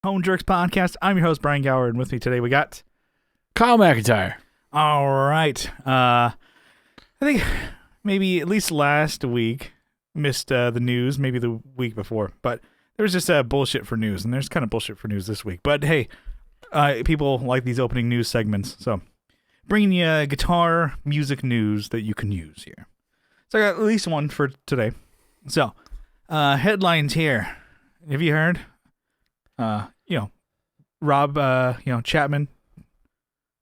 Home Jerks Podcast. I'm your host, Brian Gower, and with me today we got Kyle McIntyre. All right. I think maybe at least last week missed the news, maybe the week before, but there was just bullshit for news, and there's kind of bullshit for news this week. But hey, people like these opening news segments, so bringing you guitar music news that you can use here. So I got at least one for today. So, headlines here. Have you heard? Rob, Chapman,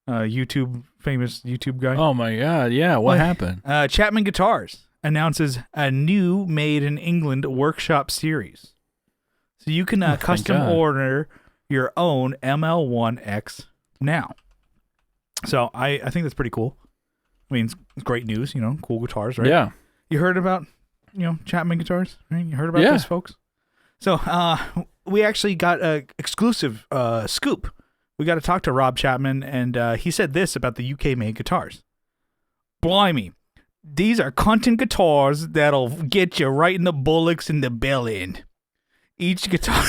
famous YouTube guy. Oh my God, yeah, what happened? Chapman Guitars announces a new Made in England workshop series. So you can custom order your own ML1X now. So I think that's pretty cool. I mean, it's great news, cool guitars, right? Yeah. You heard about, Chapman Guitars? Right? You heard about those folks? So we actually got an exclusive scoop. We got to talk to Rob Chapman, and he said this about the UK-made guitars. Blimey, these are content guitars that'll get you right in the bullocks and the bell end. Each guitar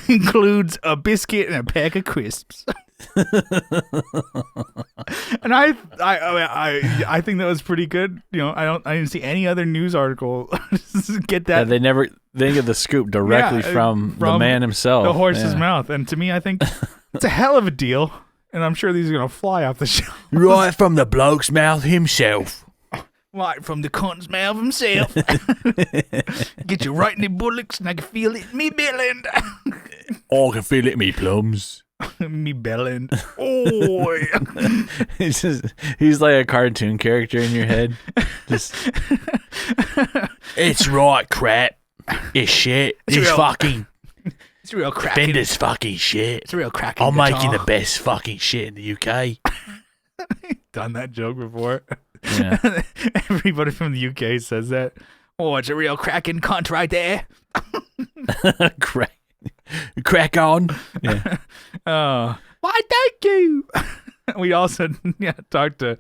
includes a biscuit and a pack of crisps. And I think that was pretty good. I didn't see any other news article get that. Yeah, they get the scoop directly from the man himself, the horse's mouth. And to me, I think it's a hell of a deal. And I'm sure these are gonna fly off the shelf. Right from the bloke's mouth himself. Right from the cunt's mouth himself. Get you right in the bullocks, and I can feel it in me bell end. I can feel it in me plums. Me bell end. Oh, he's like a cartoon character in your head. Just, it's right, crap. It's shit. It's fucking. It's real cracking. Bender's fucking shit. It's real cracking. I'm making the best fucking shit in the UK. Done that joke before. Yeah. Everybody from the UK says that. Oh, it's a real cracking cunt right there. Crack on. Yeah. Why, thank you. We also talked to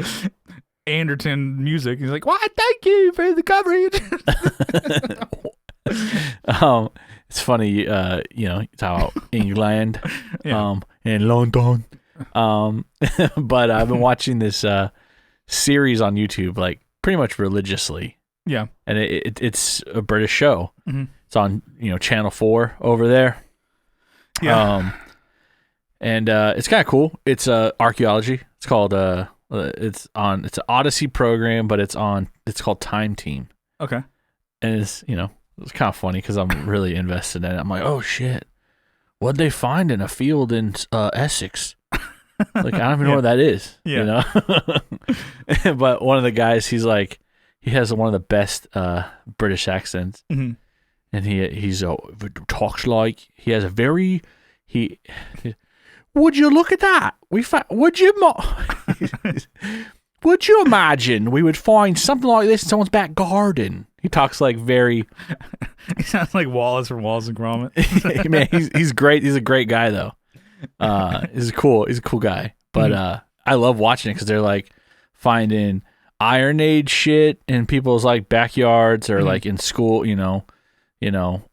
Anderton Music. He's like, why, thank you for the coverage. It's funny, you talk about England, Yeah. and London. But I've been watching this series on YouTube, like pretty much religiously. Yeah. And it's a British show. Mm-hmm. It's on, Channel 4 over there. Yeah. And it's kind of cool. It's archaeology. It's called it's an Odyssey program, but it's called Time Team. Okay. And it's it's kind of funny because I'm really invested in it. I'm like, oh shit, what'd they find in a field in Essex? Like, I don't even know what that is. Yeah. But one of the guys, he has one of the best British accents. Mm-hmm. And he talks like he has a very would you look at that? Would you imagine we would find something like this in someone's back garden? He talks like very. He sounds like Wallace from Wallace and Gromit. Man, he's great. He's a great guy though. He's a cool guy. But I love watching it because they're like finding Iron Age shit in people's like backyards or like in school.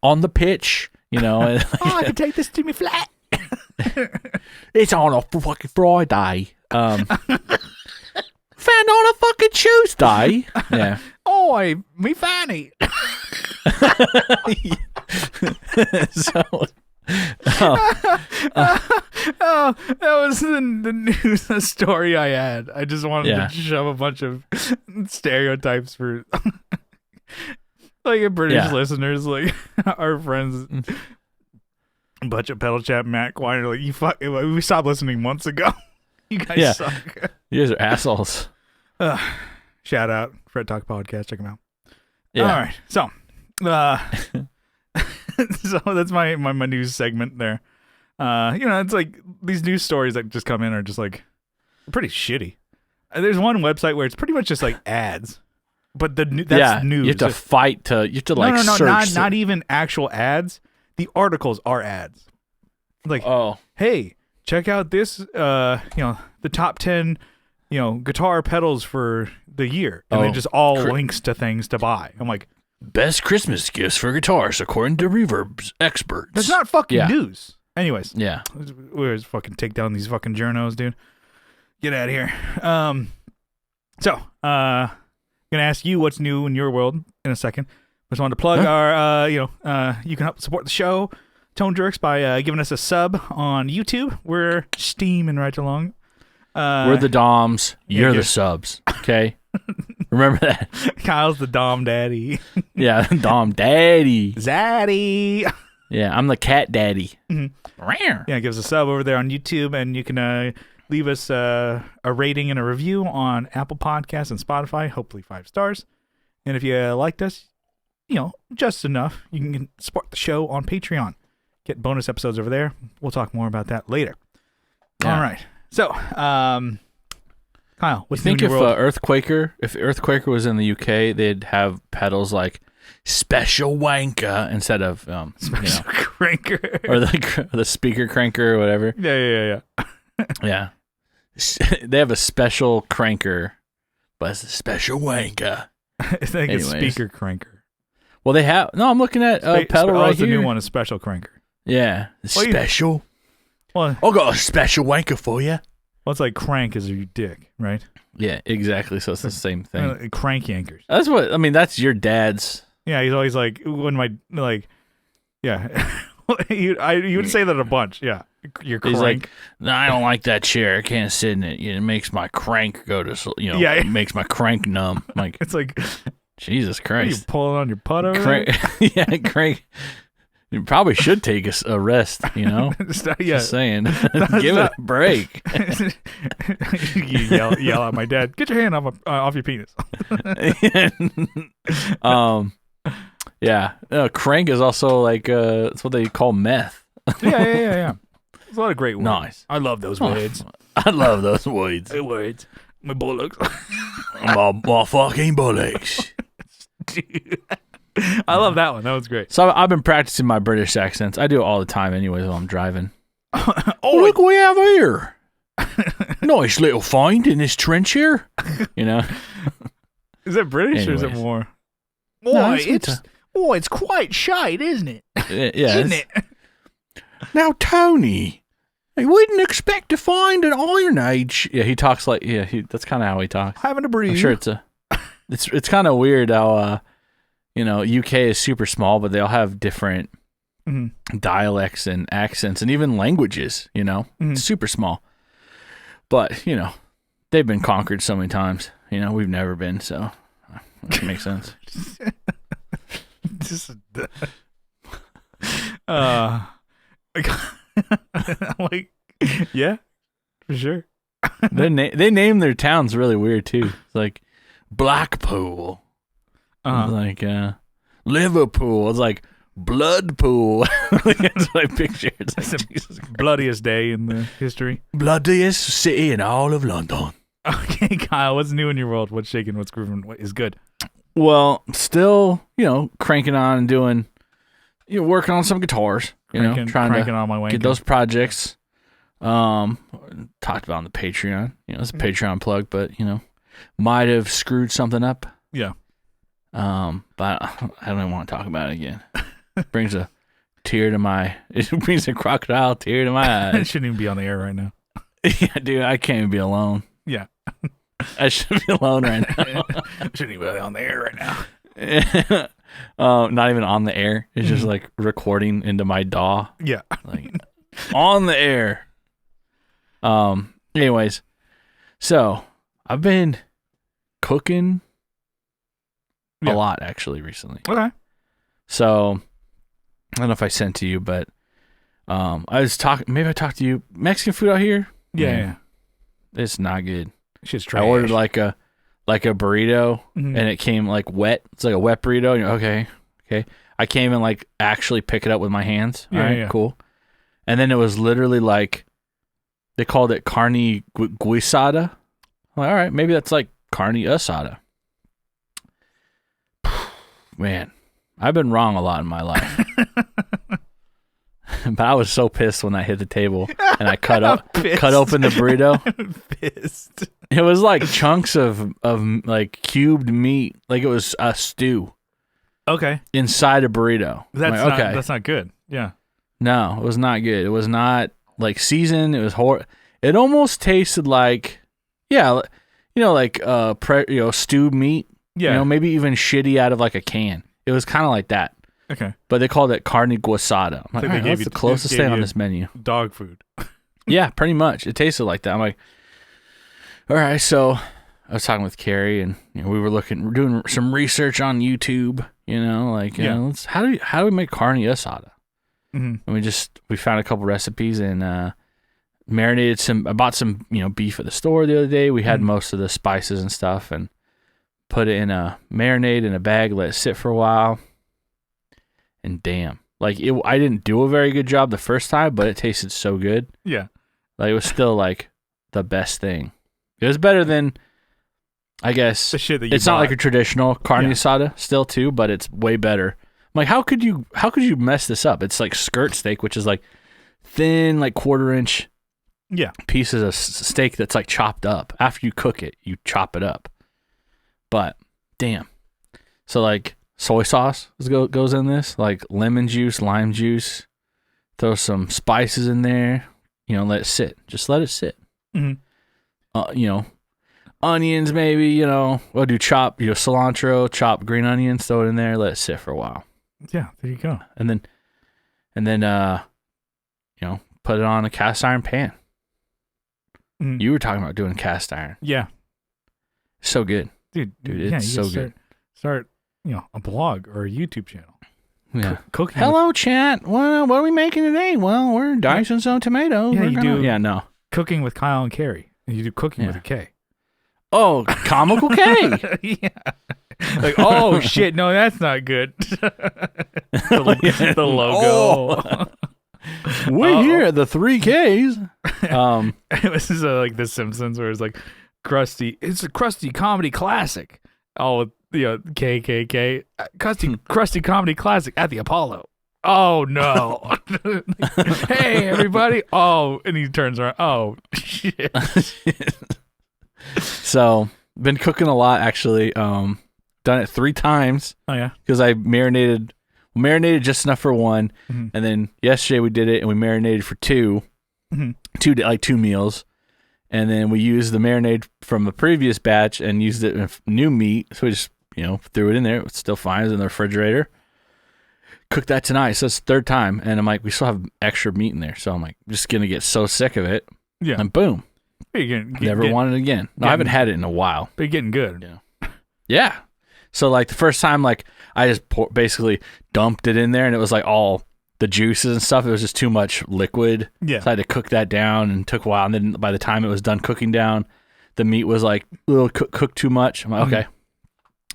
On the pitch, and, like, I can take this to me flat. It's on a fucking Friday. Found on a fucking Tuesday. Yeah. Oi, me fanny. That was the news story I had. I just wanted to shove a bunch of stereotypes for like British listeners, like our friends. A bunch of pedal chat Matt Quiner, like we stopped listening months ago. You guys suck. You guys are assholes. Shout out Fred Talk Podcast. Check them out. Yeah. All right. So, so that's my news segment there. It's like these news stories that just come in are just like pretty shitty. There's one website where it's pretty much just like ads, but that's news. You have to fight to. You have to search. Not even actual ads. The articles are ads. Like, hey, check out this. The top 10, guitar pedals for the year, and then just all links to things to buy. I'm like, Best Christmas gifts for guitars, according to Reverb experts. That's not fucking news. Anyways. Yeah. We're just fucking take down these fucking journos, dude. Get out of here. So, gonna ask you what's new in your world in a second. Just wanted to plug our, you can help support the show, Tone Jerks, by giving us a sub on YouTube. We're steaming right along. We're the Doms. You're the subs. Okay? Remember that? Kyle's the Dom Daddy. Yeah, Dom Daddy. Zaddy. Yeah, I'm the cat daddy. Mm-hmm. Yeah, give us a sub over there on YouTube, and you can leave us a rating and a review on Apple Podcasts and Spotify, hopefully 5 stars. And if you liked us, just enough, you can support the show on Patreon. Get bonus episodes over there. We'll talk more about that later. Yeah. All right. So, Kyle, what's you think if Earthquaker was in the UK, they'd have pedals like special wanker instead of special cranker or the speaker cranker or whatever. Yeah. Yeah. They have a special cranker, but it's a special wanker. It's like a speaker cranker. Well, they have. No, I'm looking at a pedal right here. The new one, a special cranker. Yeah, special. Well, I got a special wanker for you. Well, it's like crank is your dick, right? Yeah, exactly. So it's the same thing. Crank yankers. That's what I mean. That's your dad's. Yeah, he's always like, yeah. You would say that a bunch. Yeah, your crank. He's like, no, I don't like that chair. I can't sit in it. It makes my crank go to, it makes my crank numb. I'm like, it's like, Jesus Christ. Are you pulling on your putt over there? Yeah, crank. You probably should take a rest, Just saying. Give it a break. You yell at my dad, get your hand off your penis. Yeah. Crank is also like, it's what they call meth. Yeah. There's a lot of great words. Nice. I love those words. I love those words. Words. My bullocks. my fucking bullocks. Dude. I love that one. That was great. So I've been practicing my British accents. I do it all the time anyways while I'm driving. Look what we have here. Nice little find in this trench here. Is that British or is it more? No, it's quite shite, isn't it? Yeah. Isn't it? Now, Tony, I wouldn't expect to find an Iron Age. Yeah, he talks like, that's kind of how he talks. Having a breathe. I'm sure it's kind of weird how, UK is super small, but they all have different dialects and accents and even languages, super small. But, they've been conquered so many times. We've never been, so that makes sense. Like, yeah, for sure. They name their towns really weird too. It's like Blackpool. It's like Liverpool. It's like Bloodpool. That's what I picture. It's like, bloodiest day in the history. Bloodiest city in all of London. Okay, Kyle, what's new in your world? What's shaking? What's grooving? What is good? Well, still, cranking on and doing, working on some guitars. Trying to on my get those projects. Talked about on the Patreon. It's a Patreon plug, but might have screwed something up. Yeah. But I don't want to talk about it again. It brings a crocodile tear to my eye. It shouldn't even be on the air right now. Yeah, dude, I can't even be alone. Yeah. I should be alone right now. Shouldn't even be on the air right now. Not even on the air. It's just like recording into my DAW. Yeah. Like on the air. Anyways, so I've been cooking a lot actually recently. Okay. So I don't know if I sent to you, but I was maybe I talked to you. Mexican food out here? Yeah. It's not good. Shit's trash. I ordered like a burrito and it came like wet. It's like a wet burrito. And you're okay. I can't even like actually pick it up with my hands. All right, cool. And then it was literally like they called it carne guisada. I'm like, all right, maybe that's like carne asada. Man, I've been wrong a lot in my life. But I was so pissed when I hit the table and I cut open the burrito. Pissed. It was like chunks of like cubed meat, like it was a stew. Okay. inside a burrito. That's not good. Yeah. No, it was not good. It was not like seasoned. It was It almost tasted like, like stewed meat. Yeah. Maybe even shitty out of like a can. It was kind of like that. Okay. But they called it carne guisada. I'm like, they all right, gave that's you- the closest gave thing on you this menu. Dog food. Yeah, pretty much. It tasted like that. I'm like, all right. So I was talking with Carrie, and we were doing some research on YouTube. How do we make carne asada? Mm-hmm. And we found a couple recipes and marinated some. I bought some beef at the store the other day. We had most of the spices and stuff, and put it in a marinade in a bag. Let it sit for a while, and damn, like I didn't do a very good job the first time, but it tasted so good. Yeah. Like it was still like the best thing. It was better than, I guess. The shit that you it's not bought. like a traditional carne asada still too, but it's way better. I'm like, how could you mess this up? It's like skirt steak, which is like thin, like 1/4-inch pieces of steak that's like chopped up. After you cook it, you chop it up. But damn. So like soy sauce goes in this, like lemon juice, lime juice. Throw some spices in there. Let it sit. Just let it sit. Mm-hmm. Onions maybe, we'll do cilantro, chop green onions, throw it in there, let it sit for a while. Yeah, there you go. And then put it on a cast iron pan. Mm. You were talking about doing cast iron. Yeah. So good. Dude, it's so good. Start, a blog or a YouTube channel. Yeah. Cooking. Hello, chat. What are we making today? Well, we're dicing some tomatoes. Yeah, no. Cooking with Kyle and Carrie. And you do cooking with a K. Oh, comical K. Yeah. Like, oh shit, no, that's not good. the logo. Oh. We're here at the 3Ks. This is like The Simpsons, where it's like Krusty. It's a Krusty comedy classic. Oh, KKK. Krusty comedy classic at the Apollo. Oh no! Hey everybody! Oh, and he turns around. Oh shit! So, been cooking a lot actually. Done it 3 times. Oh yeah, because I marinated just enough for one, and then yesterday we did it and we marinated for 2, 2 meals, and then we used the marinade from the previous batch and used it in new meat. So we just threw it in there. It's still fine. It's in the refrigerator. Cooked that tonight. So it's the 3rd time, and I'm like, we still have extra meat in there. So I'm like, just gonna get so sick of it. Yeah, and boom, never want it again. No, I haven't had it in a while. But you're getting good. Yeah. So like the first time, like I just basically dumped it in there, and it was like all the juices and stuff. It was just too much liquid. Yeah. So I had to cook that down, and it took a while. And then by the time it was done cooking down, the meat was like a little cooked too much. I'm like, okay,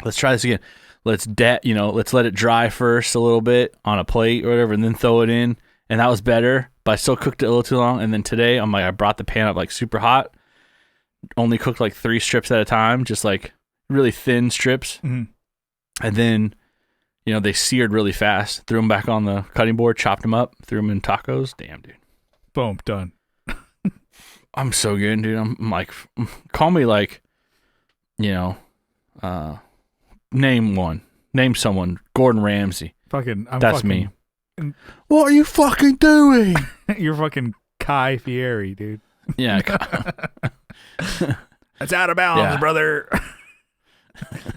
let's try this again. Let's let it dry first a little bit on a plate or whatever, and then throw it in. And that was better, but I still cooked it a little too long. And then today, I'm like, I brought the pan up like super hot. Only cooked like 3 strips at a time, just like really thin strips. Mm-hmm. And then, they seared really fast. Threw them back on the cutting board, chopped them up, threw them in tacos. Damn, dude. Boom, done. I'm so good, dude. I'm like, call me like, name someone. Gordon Ramsay. That's me. What are you fucking doing? You're fucking Kai Fieri, dude. Yeah. That's out of bounds, brother.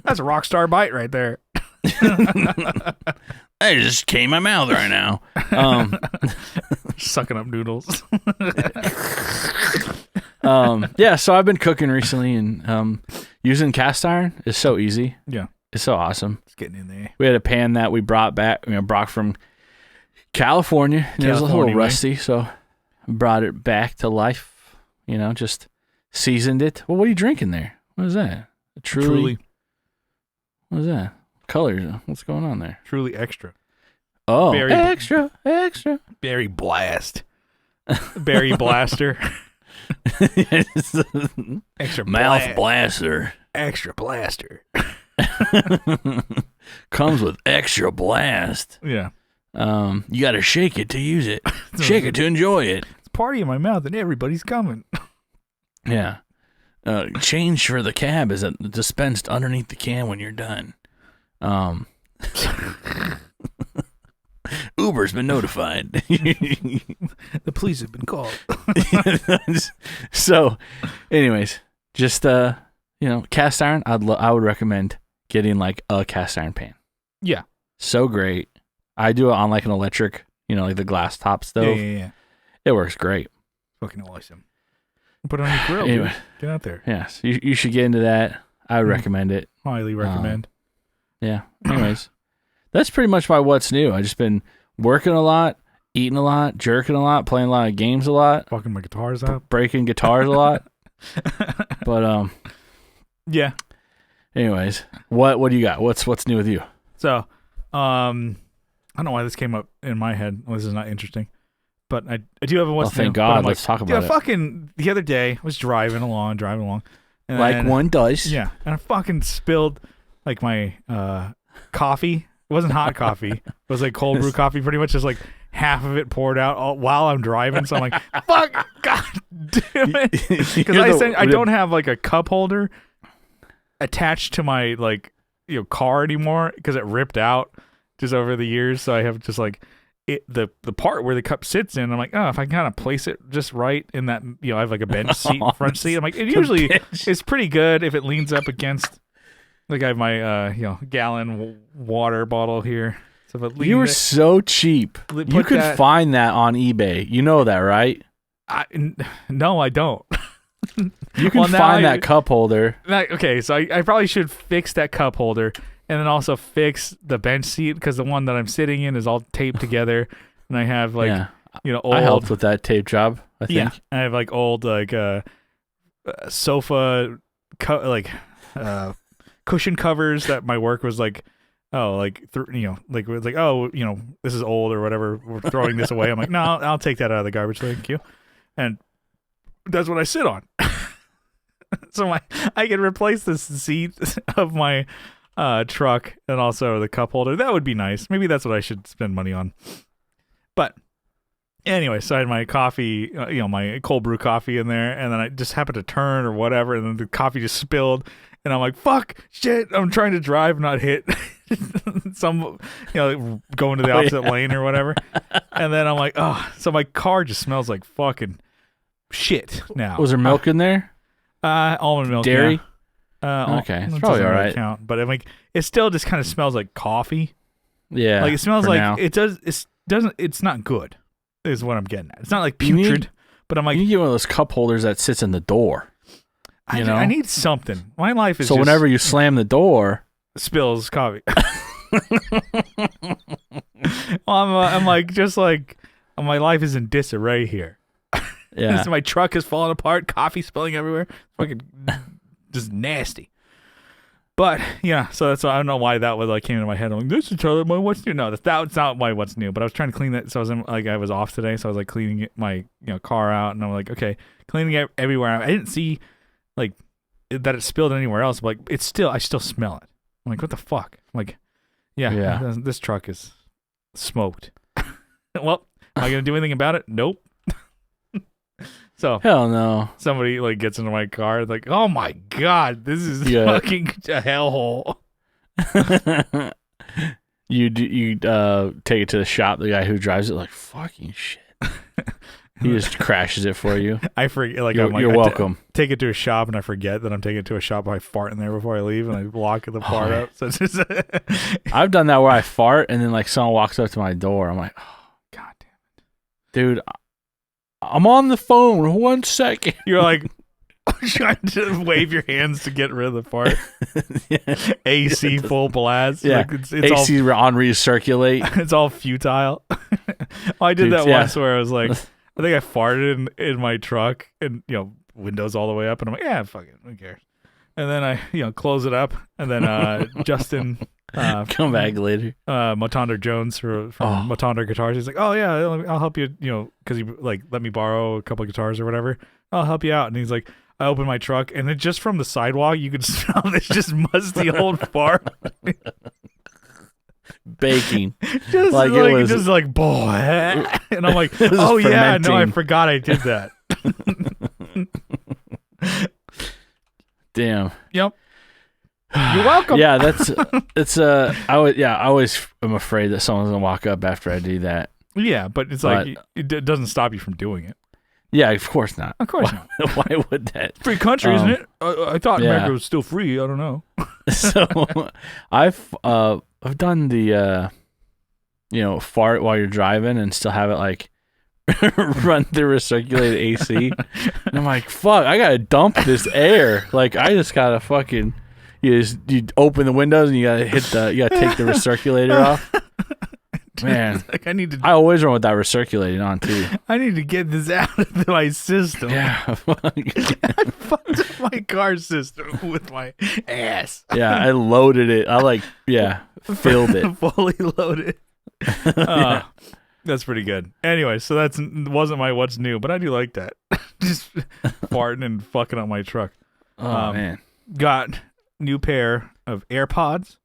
That's a rock star bite right there. I just came my mouth right now. Sucking up noodles. Yeah, so I've been cooking recently, and using cast iron is so easy. Yeah. It's so awesome. It's getting in there. We had a pan that we brought from California. And it was a little rusty, so I brought it back to life. Just seasoned it. Well, what are you drinking there? What is that? Truly. What is that? Colors. What's going on there? Truly extra. Oh, Berry extra. Berry blast. Berry blaster. Extra mouth blaster. Extra blaster. Comes with extra blast. Yeah. You got to shake it to use it. Shake it to enjoy it. It's party in my mouth and everybody's coming. Yeah. Change for the cab is dispensed underneath the can when you're done. Uber's been notified. The police have been called. So, anyways, just cast iron. I would recommend getting like a cast iron pan. Yeah. So great. I do it on like an electric, like the glass top stove. Yeah. It works great. Fucking awesome. Put it on your grill. Anyway, dude. Get out there. Yes, you should get into that. I would recommend it. Highly recommend. Yeah. Anyways, that's pretty much my what's new. I just been working a lot, eating a lot, jerking a lot, playing a lot of games a lot, Fucking my guitars out. breaking guitars a lot. But yeah. anyways, what do you got? What's new with you? So, I don't know why this came up in my head. Well, this is not interesting, but I do have a what's new. Thank God. Let's talk about it. Fucking the other day, I was driving along, and Like then, one does. Yeah, and I fucking spilled like my coffee. It wasn't hot coffee. It was like cold brew coffee, pretty much just like half of it poured out while I'm driving. So I'm like, fuck, god damn it. Because I don't have like a cup holder attached to my car anymore because it ripped out just over the years. So I have just like the part where the cup sits in. I'm like, oh, if I kind of place it just right in that, I have like a bench seat, front seat. I'm like, it usually is pretty good if it leans up against. Like I have my gallon water bottle here. So if it you were so cheap. You could find that on eBay. You know that, right? No, I don't. You can find that cup holder. Okay, so I probably should fix that cup holder and then also fix the bench seat because the one that I'm sitting in is all taped together, and I have old. I helped with that tape job. I think. Yeah, I have like old sofa cushion covers that my work was like, this is old or whatever. We're throwing this away. I'm like, no, I'll take that out of the garbage. Thank you. And that's what I sit on. So I can replace the seat of my truck and also the cup holder. That would be nice. Maybe that's what I should spend money on. But anyway, so I had my coffee, my cold brew coffee in there, and then I just happened to turn or whatever, and then the coffee just spilled. And I'm like, fuck, shit, I'm trying to drive, not hit some, going to the opposite lane or whatever. And then I'm like, oh, so my car just smells like fucking shit now. Was there milk in there? Almond milk. Dairy? Yeah. Okay, it's probably all right. Count, but I'm like, it still just kind of smells like coffee. Yeah. Like it smells like, now. it's not good, is what I'm getting at. It's not like putrid, but I'm like. You need one of those cup holders that sits in the door. I need something. My life is so just whenever you slam the door, spills coffee. I'm like my life is in disarray here. Yeah, my truck is falling apart, coffee spilling everywhere. Fucking just nasty. But yeah, so that's I don't know why that was came into my head. I'm like, this is totally my what's new. No, that's not my what's new. But I was trying to clean that, so I was off today, so I was cleaning my car out, and I'm like, okay, cleaning it everywhere. I didn't see that it spilled anywhere else, but I still smell it. I'm like, what the fuck? I'm like, yeah. This truck is smoked. Well, am I gonna do anything about it? Nope. So hell no. Somebody gets into my car, like, oh my god, this is fucking a hellhole. You take it to the shop. The guy who drives it, fucking shit. He just crashes it for you. I forget. You're welcome. Take it to a shop, and I forget that I'm taking it to a shop. I fart in there before I leave, and I lock the part up. So it's just I've done that where I fart, and then someone walks up to my door. I'm like, oh god damn it, dude! I'm on the phone. 1 second. You're like trying to wave your hands to get rid of the fart. Yeah. AC full blast. Yeah, it's AC on recirculate. It's all futile. I did that once where I was like. I think I farted in my truck and, windows all the way up. And I'm like, yeah, fuck it. Who cares? And then I, close it up. And then Justin. Come back later. Motonder Jones from Motonder Guitars. He's like, oh, yeah, I'll help you, because he, let me borrow a couple of guitars or whatever. I'll help you out. And he's like, I open my truck. And then just from the sidewalk, you could smell this just musty old fart. Baking. Just boy. And I'm like, oh yeah, no, I forgot I did that. Damn. Yep. You're welcome. Yeah, I always am afraid that someone's gonna walk up after I do that. Yeah, but it's like it doesn't stop you from doing it. Yeah, of course not. Of course not. Why would that? Free country, isn't it? I thought America was still free. I don't know. So I've done the fart while you're driving and still have it like run through recirculated AC. And I'm like, fuck, I gotta dump this air. Like I just gotta fucking you open the windows and you gotta take the recirculator off. Man, like I always run with that recirculating on too. I need to get this out of my system. Yeah, I fucked up my car system with my ass. Yeah, I loaded it. Filled it. Fully loaded. That's pretty good. Anyway, so wasn't my what's new, but I do like that. Just farting and fucking up my truck. Oh man. Got new pair of AirPods.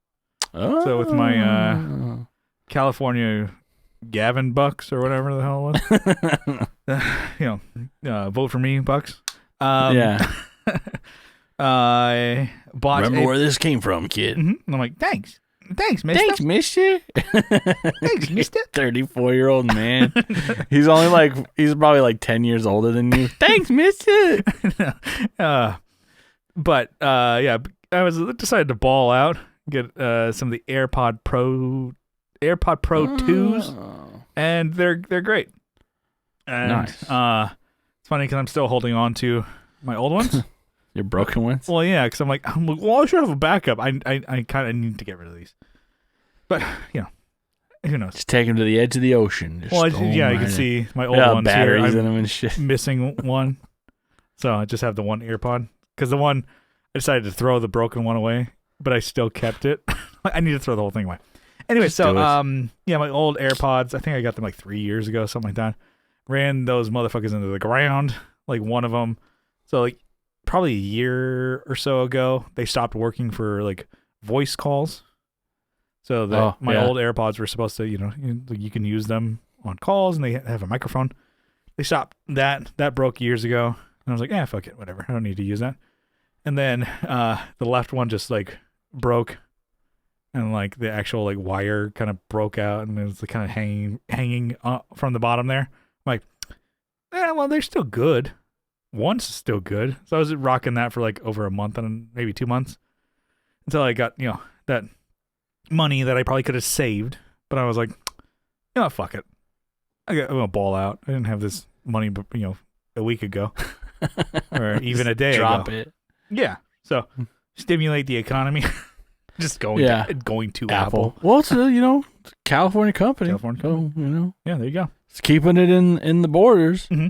Oh. So with my California Gavin bucks or whatever the hell it was. Vote for me bucks. Yeah. I bought. Remember where this came from, kid? Mm-hmm. And I'm like, thanks, mister. Thanks, mister. Thanks, mister. 34-year-old man. He's probably like 10 years older than you. Thanks, mister. But I decided to ball out, get some of the AirPod Pro 2s, and they're great. And nice. it's funny because I'm still holding on to my old ones. Your broken ones? Well, yeah, because I'm like, I should have a backup. I kind of need to get rid of these. But, who knows? Just take them to the edge of the ocean. You can see my old ones batteries here. in them and shit. Missing one. So I just have the one AirPod. Because the one, I decided to throw the broken one away, but I still kept it. I need to throw the whole thing away. Anyway, my old AirPods, I think I got them like 3 years ago, something like that. Ran those motherfuckers into the ground, like one of them. So like probably a year or so ago, they stopped working for like voice calls. So my old AirPods were supposed to, you can use them on calls and they have a microphone. They stopped that. That broke years ago. And I was like, fuck it, whatever. I don't need to use that. And then the left one just like broke. And like the actual like wire kind of broke out and it was kind of hanging from the bottom there. I'm like, well, they're still good. One's still good. So I was rocking that for like over a month and maybe 2 months until I got, that money that I probably could have saved. But I was like, fuck it. I'm going to ball out. I didn't have this money, but a week ago or even a day Drop ago. it. Yeah. So stimulate the economy. Just going to Apple. Well, it's a California company. Yeah, there you go. It's keeping it in the borders. Mm-hmm.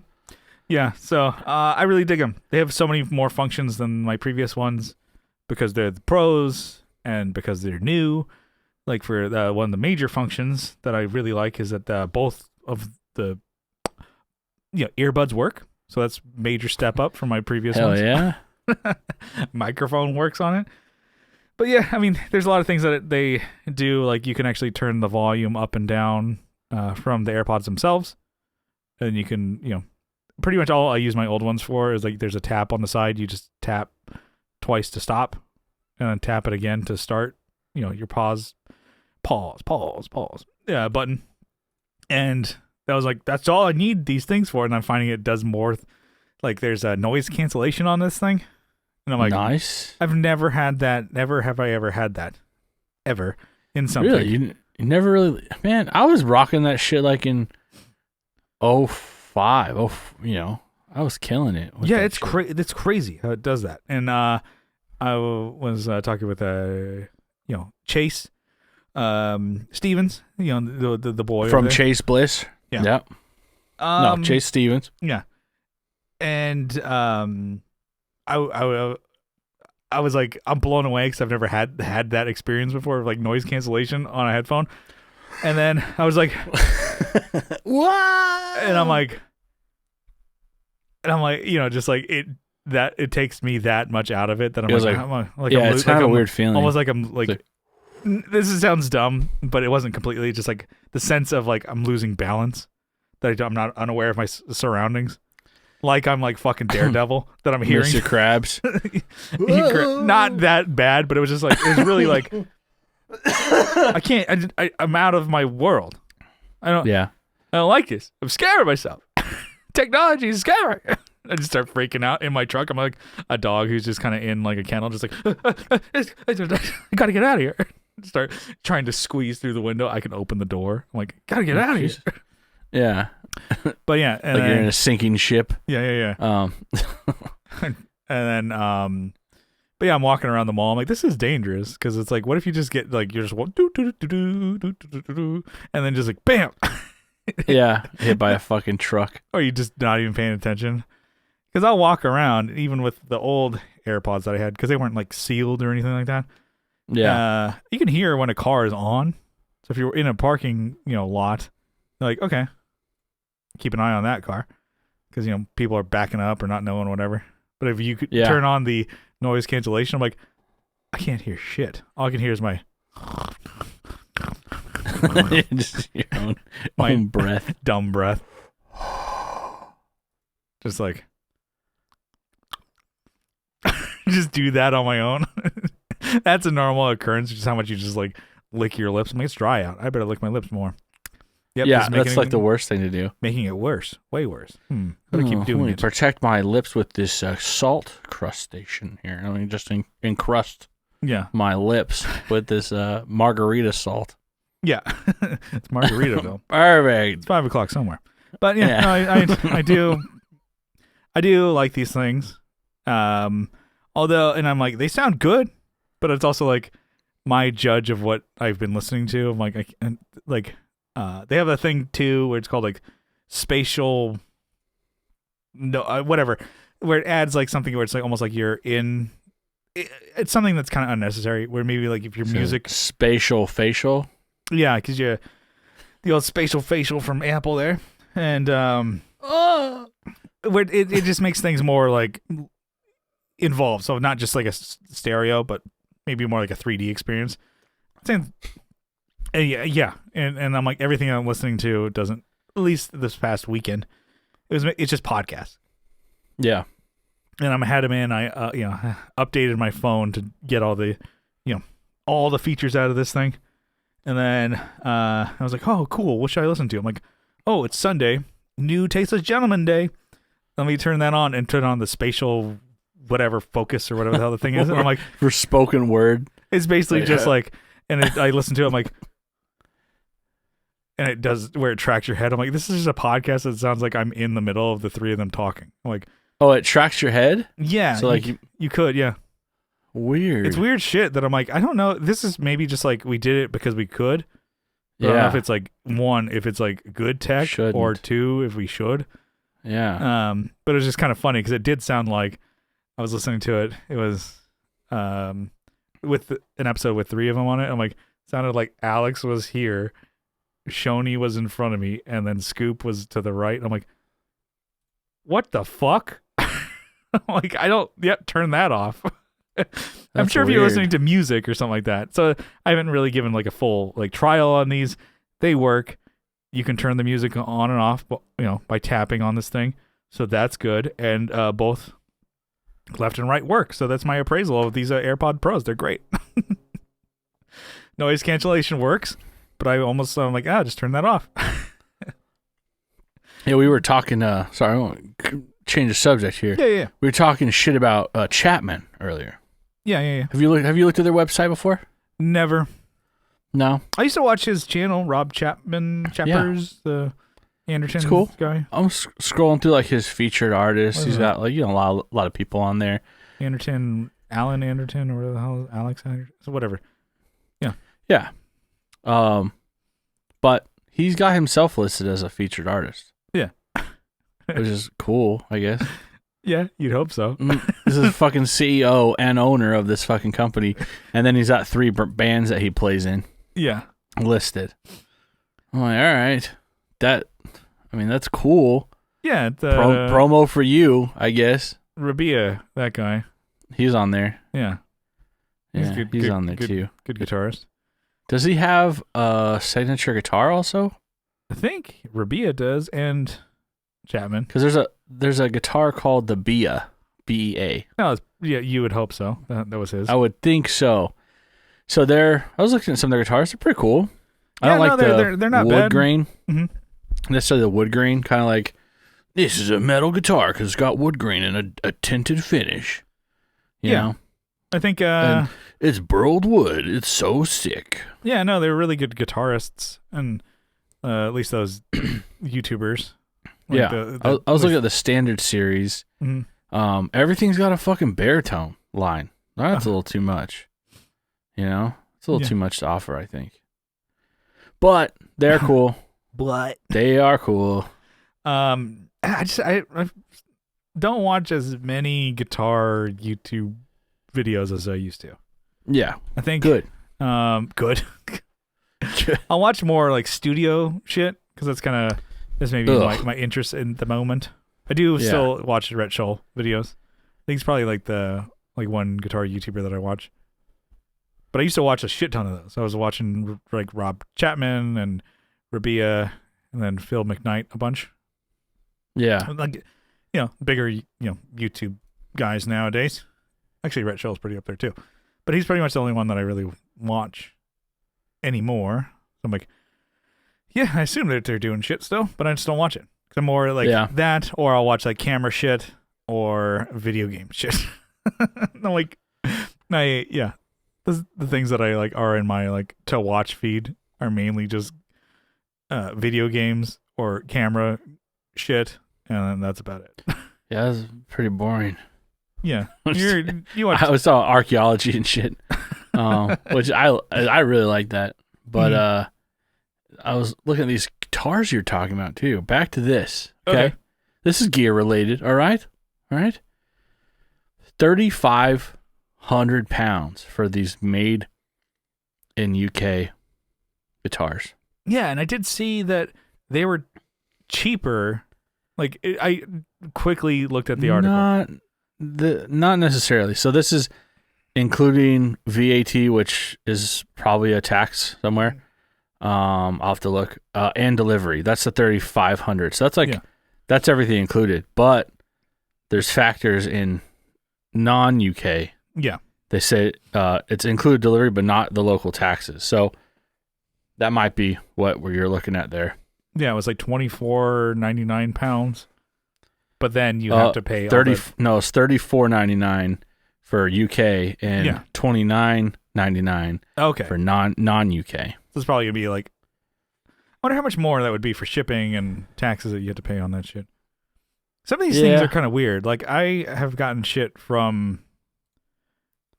Yeah, so I really dig them. They have so many more functions than my previous ones because they're the pros and because they're new. Like for one of the major functions that I really like is that both of the earbuds work. So that's major step up from my previous ones. Hell yeah. Microphone works on it. But yeah, I mean, there's a lot of things that they do. Like you can actually turn the volume up and down from the AirPods themselves. And you can, pretty much all I use my old ones for is like there's a tap on the side. You just tap twice to stop and then tap it again to start, your pause button. And that was like, that's all I need these things for. And I'm finding it does more. Like there's a noise cancellation on this thing. And I'm like, nice. I've never had that. Never have I ever had that. Ever in something. Really? You never really. Man, I was rocking that shit like in 05. I was killing it. Yeah, it's it's crazy how it does that. And I was talking with Chase Stevens, the boy from Chase Bliss. Yeah. Yep. No, Chase Stevens. Yeah. And I was like, I'm blown away because I've never had that experience before of like noise cancellation on a headphone. And then I was like, what? And I'm like, just like it takes me that much out of it that I'm it's kind of a weird feeling. Almost like I'm like, sounds dumb, but it wasn't completely. Just like the sense of like I'm losing balance, that I'm not unaware of my surroundings. like I'm like fucking Daredevil that I'm hearing. Mr. Krabs. Not that bad, but it was just like it was really like I can't. I'm out of my world. I don't like this. I'm scared of myself. Technology is scary. I just start freaking out in my truck. I'm like a dog who's just kind of in like a kennel, just like I gotta get out of here. Start trying to squeeze through the window. I can open the door. I'm like, gotta get out of here. Yeah. But yeah, and like you're in a sinking ship. Yeah. And then but yeah, I'm walking around the mall. I'm like, this is dangerous because it's like, what if you just get like you're just and then just like bam. Yeah, hit by a fucking truck. Or you just not even paying attention. Because I'll walk around even with the old AirPods that I had because they weren't like sealed or anything like that. Yeah. You can hear when a car is on. So if you're in a parking, lot, you're like, okay, keep an eye on that car because people are backing up or not knowing whatever. But if you could turn on the noise cancellation, I'm like, I can't hear shit. All I can hear is my just your own breath, dumb breath. Just like just do that on my own. That's a normal occurrence. Just how much you just like lick your lips. I'm like, it's dry out. I better lick my lips more. Yep, yeah, that's like the worst thing to do. Making it worse, way worse. Gotta keep doing it. Protect my lips with this salt crustation here. I mean, just encrust. My lips with this margarita salt. Yeah, it's Margaritaville. Perfect. It's 5 o'clock somewhere. But yeah. No, I do like these things. Although, and I'm like, they sound good, but it's also like my judge of what I've been listening to. I'm like, they have a thing too where it's called like spatial, whatever, where it adds like something where it's like almost like you're in. It's something that's kind of unnecessary. Where maybe like if your music spatial facial. Yeah, because the old spatial facial from Apple there, and where it just makes things more like involved. So not just like a stereo, but maybe more like a 3D experience. And I'm like everything I'm listening to doesn't. At least this past weekend, it's just podcasts. Yeah, and I had them in. I updated my phone to get all the all the features out of this thing. And then I was like, oh, cool. What should I listen to? I'm like, oh, it's Sunday. New Tasteless Gentleman Day. Let me turn that on and turn on the spatial whatever focus or whatever the hell the thing is. And I'm like, for spoken word. It's basically just like, and I listen to it. I'm like, and it does where it tracks your head. I'm like, this is just a podcast that sounds like I'm in the middle of the three of them talking. I'm like, oh, it tracks your head? Yeah. So like you could, yeah. Weird. It's weird shit that I'm like, I don't know. This is maybe just like we did it because we could. I don't know if it's like one, if it's like good tech, or two, if we should. Yeah. But it was just kind of funny because it did sound like I was listening to it. It was with an episode with three of them on it. I'm like, sounded like Alex was here, Shoney was in front of me, and then Scoop was to the right. I'm like, what the fuck? I'm like, turn that off. I'm sure if you're listening to music or something like that. So I haven't really given like a full like trial on these. They work. You can turn the music on and off, by tapping on this thing. So that's good. And both left and right work. So that's my appraisal of these AirPod Pros. They're great. Noise cancellation works, but I'm like, just turn that off. Yeah, we were talking. Sorry, I want to change the subject here. Yeah. We were talking shit about Chapman earlier. Yeah. Have you looked at their website before? Never. No. I used to watch his channel, Rob Chapman, the Anderton cool. guy. I'm scrolling through like his featured artists. He's got like a lot of people on there. Alan Anderton, or whatever the hell, Alex Anderton, so whatever. Yeah. But he's got himself listed as a featured artist. Yeah. Which is cool, I guess. Yeah, you'd hope so. This is a fucking CEO and owner of this fucking company, and then he's got 3 bands that he plays in. Yeah, listed. I'm like, all right, that's cool. Yeah, promo for you, I guess. Rabia, that guy, he's on there. Yeah, he's on there too. Good guitarist. Does he have a signature guitar also? I think Rabia does, and Chapman. Because there's a guitar called the Bea, BEA. No, yeah, you would hope so. That was his. I would think so. So I was looking at some of their guitars. They're pretty cool. I don't like they're not wood bad. grain. Mm-hmm. Necessarily the wood grain, kind of like, this is a metal guitar because it's got wood grain and a tinted finish. You know? I think and it's burled wood. It's so sick. Yeah, no, they were really good guitarists, and at least those YouTubers. Like I was looking at the standard series. Mm-hmm. Everything's got a fucking baritone line. That's a little too much. You know, it's a little too much to offer, I think. But they're cool. They are cool. I don't watch as many guitar YouTube videos as I used to. Yeah, I think good. Good. I'll watch more like studio shit because that's maybe my interest in the moment. I do still watch Rhett Shull videos. I think he's probably like the one guitar YouTuber that I watch. But I used to watch a shit ton of those. I was watching like Rob Chapman and Rabia and then Phil McKnight a bunch. Yeah. Like, bigger, YouTube guys nowadays. Actually, Rhett Shull's pretty up there too. But he's pretty much the only one that I really watch anymore. So I'm like, yeah, I assume that they're doing shit still, but I just don't watch it. Cause I'm more like that, or I'll watch like camera shit or video game shit. I'm like, the things that I like are in my like to watch feed are mainly just video games or camera shit, and that's about it. Yeah, that's pretty boring. Yeah, you watch. I saw archaeology and shit, which I really like that. But I was looking at these guitars you're talking about too. Back to this. Okay. This is gear related. All right. 3,500 pounds for these made in UK guitars. Yeah, and I did see that they were cheaper. Like I quickly looked at the article. Not necessarily. So this is including VAT, which is probably a tax somewhere. I'll have to look. And delivery. That's the 3,500. So that's that's everything included. But there's factors in non-UK. Yeah. They say it's included delivery, but not the local taxes. So that might be what you're looking at there. Yeah, it was like £24.99. But then you have to pay it's $34.99 for UK and $29.99 for non-UK. So it's probably gonna be like, I wonder how much more that would be for shipping and taxes that you have to pay on that shit. Some of these things are kind of weird. Like I have gotten shit from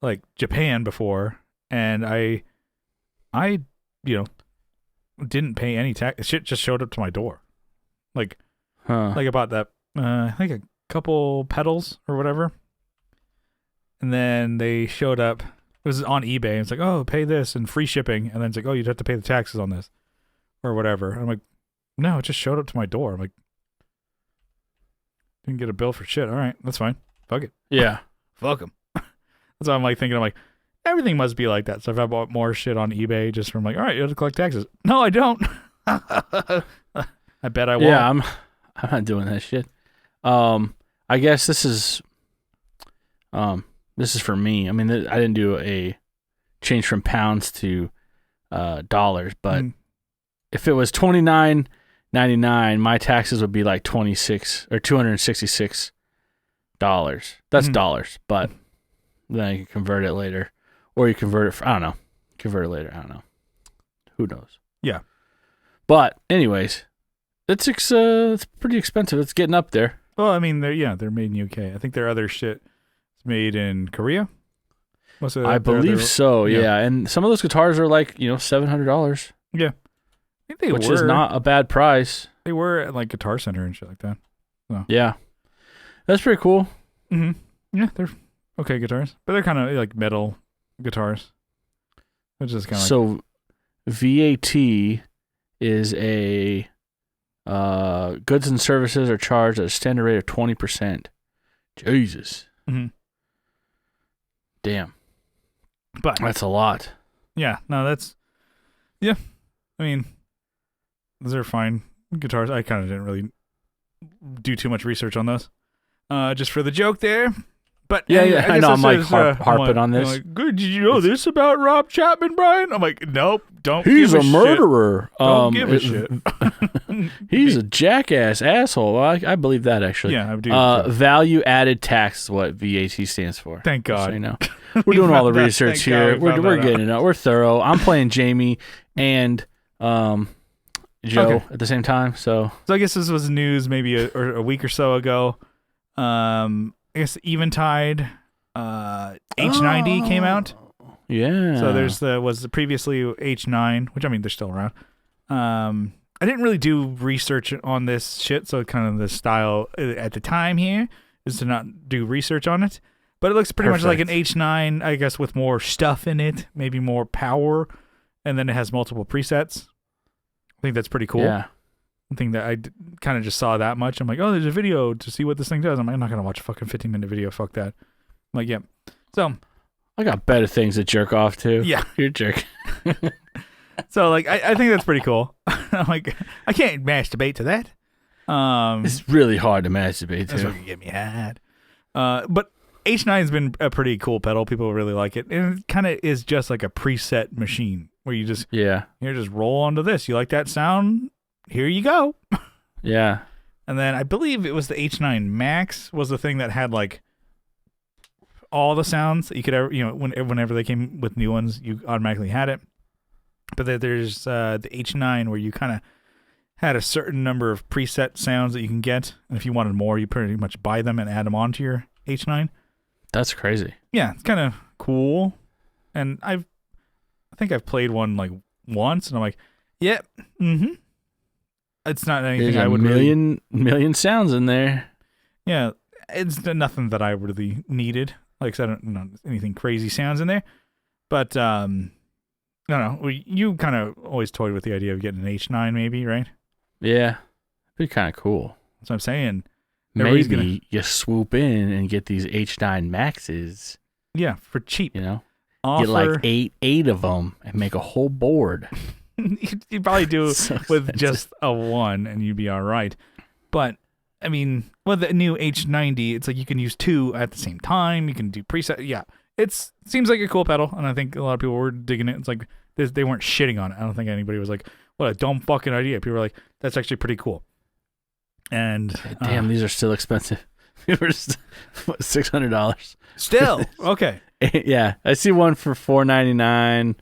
like Japan before, and I didn't pay any tax. Shit just showed up to my door. Like I bought that I think a couple pedals or whatever, and then they showed up. It was on eBay. It's like, oh, pay this and free shipping, and then it's like, oh, you'd have to pay the taxes on this or whatever. And I'm like, no, it just showed up to my door. I'm like, didn't get a bill for shit. All right, that's fine. Fuck it. Yeah, fuck them. That's why I'm like thinking. I'm like, everything must be like that. So if I bought more shit on eBay just from like, all right, you have to collect taxes. No, I don't. I bet I won't. Yeah, I'm not doing that shit. I guess this is for me. I mean, I didn't do a change from pounds to dollars, but if it was $29.99, my taxes would be like $26 or $266. That's dollars, but then you can convert it later, or you convert it. I don't know. Convert it later. I don't know. Who knows? Yeah. But anyways, it's pretty expensive. It's getting up there. Well, I mean, they're made in UK. I think their other shit is made in Korea. I believe so. Yeah, and some of those guitars are like $700. Yeah, I think they which is not a bad price. They were at like Guitar Center and shit like that. So. Yeah, that's pretty cool. Yeah, they're okay guitars, but they're kind of like metal guitars, which is kind of so. VAT is a goods and services are charged at a standard rate of 20%. Jesus. Damn. But that's a lot. Yeah. No, that's. Yeah. I mean, those are fine guitars. I kind of didn't really do too much research on those. Just for the joke there. But Yeah, anyway, I know. I'm like is, harping on this. Like, good. Did you know this about Rob Chapman, Brian? I'm like, nope. Don't. He's give a shit. murderer. Don't give a shit. He's a jackass asshole. I believe that actually. Yeah, I do. Value added tax is what VAT stands for. Thank God. So you know. We're doing all the found that. research Thank here. God we found We're that getting it out. We're thorough. I'm playing Jamie and Joe Okay. at the same time. So I guess this was news maybe a week or so ago. I guess Eventide H9D came out. Yeah. So was previously H9, which I mean they're still around. I didn't really do research on this shit, so kind of the style at the time here is to not do research on it. But it looks pretty much like an H9, I guess, with more stuff in it, maybe more power, and then it has multiple presets. I think that's pretty cool. Yeah. I think that I kind of just saw that much. I'm like, oh, there's a video to see what this thing does. I'm like, I'm not going to watch a fucking 15-minute video. Fuck that. I'm like, yeah. So I got better things to jerk off to. Yeah. You're a jerk. So, like, I think that's pretty cool. I'm like, I can't masturbate to that. It's really hard to masturbate That's to. what can get me hard. But H9's been a pretty cool pedal. People really like it. And it kind of is just like a preset machine where you just, Yeah. just roll onto this. You like that sound? Here you go. Yeah. And then I believe it was the H9 Max was the thing that had like all the sounds that you could ever, whenever they came with new ones, you automatically had it. But then there's the H9 where you kind of had a certain number of preset sounds that you can get. And if you wanted more, you pretty much buy them and add them onto your H9. That's crazy. Yeah, it's kind of cool. And I think I've played one like once and I'm like, yep, It's not anything There's I would million sounds in there. Yeah, it's nothing that I really needed. Like I said, I don't know anything crazy sounds in there. But I don't know. You kind of always toyed with the idea of getting an H9, maybe, right? Yeah. It'd be kind of cool. That's what I'm saying. Maybe you swoop in and get these H9 Maxes. Yeah, for cheap. You know, Offer, get like eight of them and make a whole board. You'd probably do So with expensive. just a one, and you'd be all right. But I mean, with the new H90, it's like you can use two at the same time. You can do preset. Yeah, it seems like a cool pedal, and I think a lot of people were digging it. It's like they weren't shitting on it. I don't think anybody was like, "What a dumb fucking idea." People were like, "That's actually pretty cool." And Damn, these are still expensive. They were $600. still okay. Yeah, I see one for $499,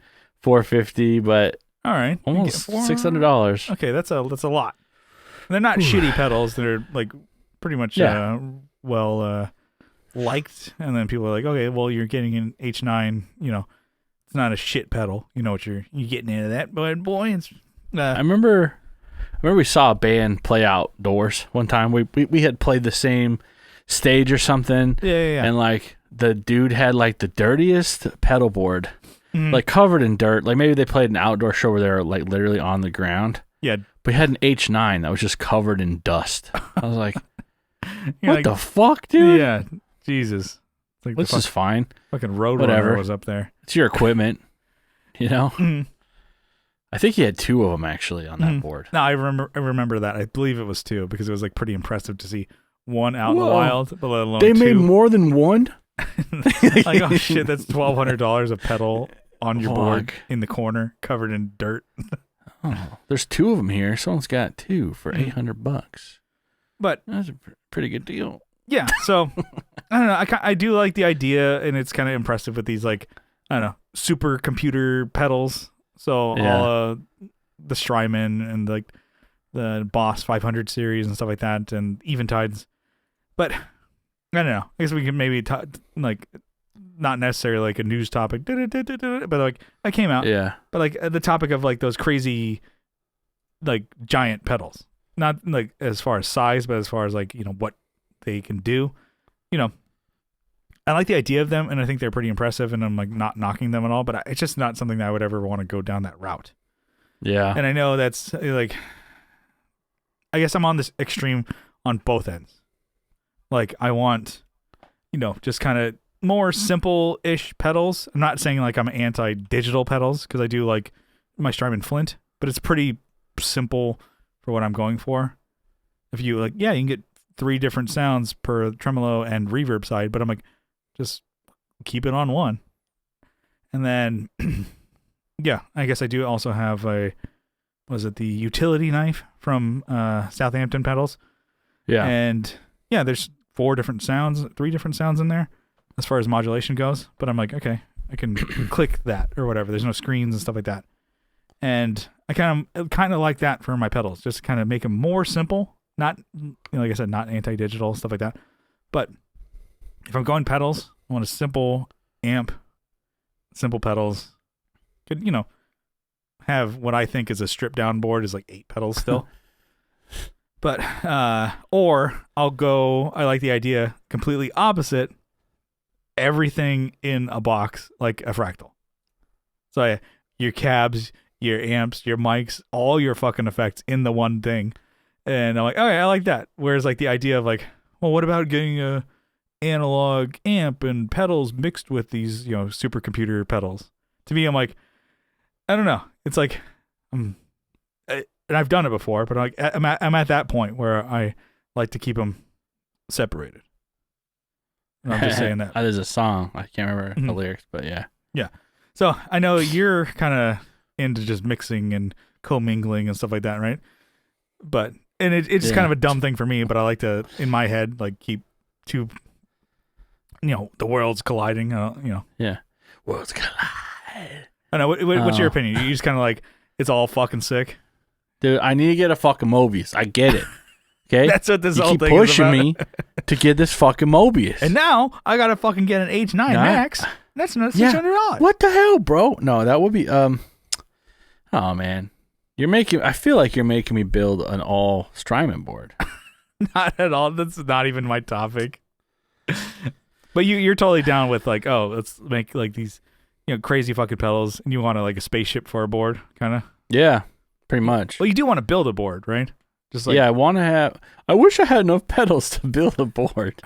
$450, but All right, almost You get $600. Okay, that's a lot. And they're not shitty pedals. They're like pretty much well liked. And then people are like, okay, well, you're getting an H9. It's not a shit pedal. You know what you're getting into that, but boy, it's. I remember we saw a band play outdoors one time. We had played the same stage or something. Yeah. And like the dude had like the dirtiest pedal board, like covered in dirt. Like maybe they played an outdoor show where they were like literally on the ground. Yeah. But he had an H9 that was just covered in dust. I was like, You're what the fuck, dude? Yeah, Jesus. It's like This is fine. fucking Roadrunner Whatever. was up there. It's your equipment, you know? Mhm. I think he had two of them actually on that board. No, I remember that. I believe it was two because it was like pretty impressive to see one out in the Whoa. wild, but let alone They made two. more than one? Like, oh shit, that's $1,200 a pedal on your board Fuck. in the corner, covered in dirt. Oh, there's two of them here. Someone's got two for $800. But That's a pretty good deal. yeah, so I don't know. I do like the idea, and it's kind of impressive with these like I don't know supercomputer pedals. So Yeah. all the Strymon and like the Boss 500 series and stuff like that, and Eventides. But I don't know. I guess we can maybe talk like not necessarily like a news topic, but like I came out. Yeah. But like the topic of like those crazy, like giant pedals, not like as far as size, but as far as like what they can do. I like the idea of them, and I think they're pretty impressive, and I'm like not knocking them at all. But it's just not something that I would ever want to go down that route. Yeah. And I know that's like, I guess I'm on this extreme on both ends. Like I want, just kind of more simple-ish pedals. I'm not saying like I'm anti-digital pedals because I do like my Strymon Flint, but it's pretty simple for what I'm going for. If you like, yeah, you can get 3 different sounds per tremolo and reverb side, but I'm like, just keep it on one. And then, yeah, I guess I do also have the utility knife from Southampton Pedals. Yeah. And yeah, there's 3 different sounds in there as far as modulation goes. But I'm like, okay, I can click that or whatever. There's no screens and stuff like that. And I kind of like that for my pedals, just kind of make them more simple. Not, like I said, not anti-digital, stuff like that. But if I'm going pedals, I want a simple amp, simple pedals. Could, have what I think is a stripped down board is like 8 pedals still. But, or I like the idea completely opposite, everything in a box, like a fractal. So your cabs, your amps, your mics, all your fucking effects in the one thing. And I'm like, okay, I like that. Whereas like the idea of like, well, what about getting a analog amp and pedals mixed with these, supercomputer pedals? To me, I'm like, I don't know. It's like, and I've done it before, but I'm at that point where I like to keep them separated. And I'm just saying that. There's a song. I can't remember the lyrics, but yeah. Yeah. So I know you're kind of into just mixing and commingling and stuff like that, right? But it's kind of a dumb thing for me, but I like to, in my head, like keep 2, the worlds colliding. Yeah. Worlds collide. I know. What's your opinion? You just kind of like, it's all fucking sick? Dude, I need to get a fucking Mobius. I get it. Okay? That's what this whole thing keep is pushing about. me to get this fucking Mobius. And now I got to fucking get an H9 Max. That's another $600. What the hell, bro? No, that would be, oh man. I feel like you're making me build an all Strymon board. Not at all. That's not even my topic. But you're totally down with like, oh, let's make like these, crazy fucking pedals, and you want like a spaceship for a board, kind of. Yeah, pretty much. Well, you do want to build a board, right? Just like, yeah, I wish I had enough pedals to build a board.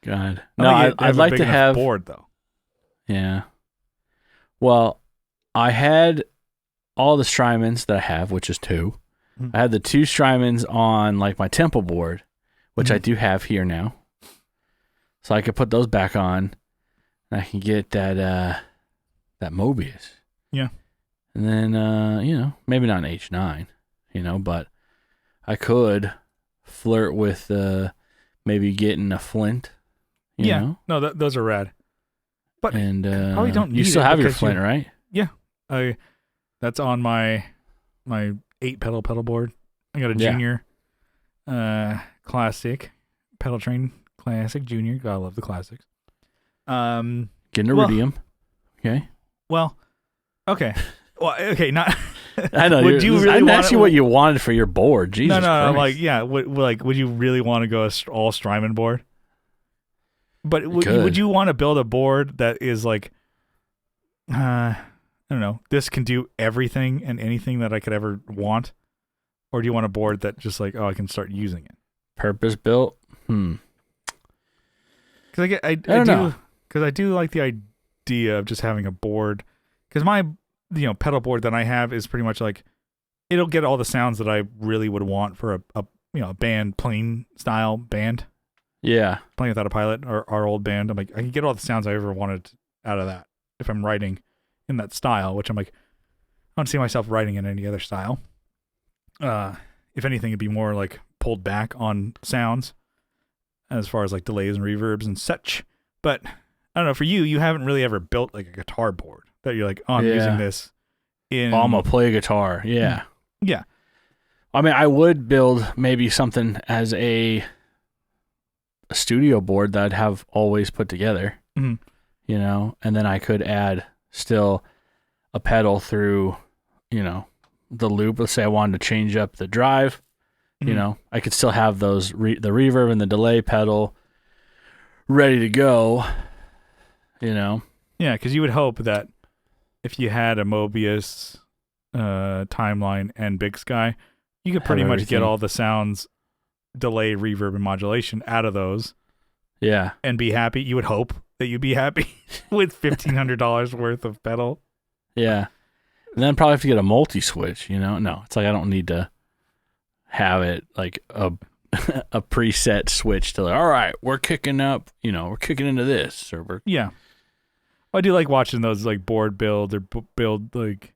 God, no, I'd like to have board though. Yeah. Well, I had all the Strymons that I have, which is 2. Mm-hmm. I had the 2 Strymons on like my temple board, which I do have here now. So I could put those back on, and I can get that Mobius. Yeah. And then maybe not an H9, but I could flirt with maybe getting a Flint. You know? No, those are rad. But probably don't need you still have your Flint, right? Yeah. That's on my 8-pedal board. I got a junior classic pedal train classic junior. Gotta love the classics. Getting iridium. Okay. Well, okay. Well, okay, not I know. Would you really I want asked you what you wanted for your board. Jesus No, Christ. like, yeah, would you really want to go all Strymon board? But would you want to build a board that is like, I don't know, this can do everything and anything that I could ever want? Or do you want a board that just like, oh, I can start using it? Purpose built? Because I do like the idea of just having a board. Because my pedal board that I have is pretty much like, it'll get all the sounds that I really would want for a band, plain style band. Yeah. Playing without a pilot, or our old band. I'm like, I can get all the sounds I ever wanted out of that if I'm writing in that style, which I'm like, I don't see myself writing in any other style. If anything, it'd be more like pulled back on sounds as far as like delays and reverbs and such. But I don't know, for you haven't really ever built like a guitar board that you're like, oh, I'm using this in... I'm going to play guitar. Yeah. Yeah. I mean, I would build maybe something as a studio board that I'd have always put together, and then I could add still a pedal through, the loop. Let's say I wanted to change up the drive, I could still have those, the reverb and the delay pedal ready to go, Yeah, because you would hope that if you had a Mobius timeline and Big Sky, you could pretty much get all the sounds, delay, reverb, and modulation out of those. Yeah. And be happy. You would hope that you'd be happy with $1,500 worth of pedal. Yeah. And then probably have to get a multi-switch, No, it's like I don't need to have it like a a preset switch to like, all right, we're kicking up, we're kicking into this, or we're Yeah. I do like watching those like board build or build like,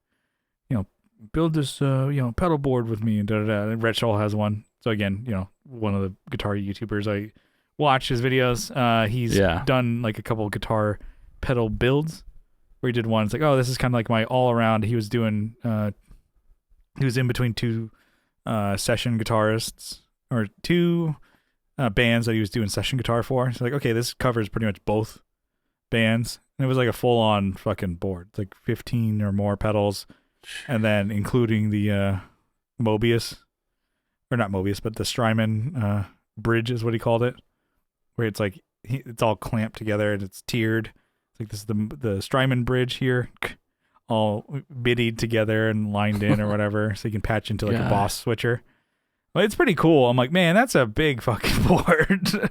build this pedal board with me and da da da. And Rhett Scholl has one. So again, one of the guitar YouTubers, I watch his videos. He's done like a couple of guitar pedal builds where he did one. It's like, oh, this is kind of like my all around. He was doing he was in between two session guitarists or two bands that he was doing session guitar for. So like, okay, this covers pretty much both bands. And it was like a full on fucking board. It's like 15 or more pedals. And then including the Mobius, or not Mobius, but the Strymon bridge is what he called it, where it's like it's all clamped together and it's tiered. It's like this is the Strymon bridge here, all biddied together and lined in or whatever, so you can patch into like a Boss switcher. Well, it's pretty cool. I'm like, man, that's a big fucking board.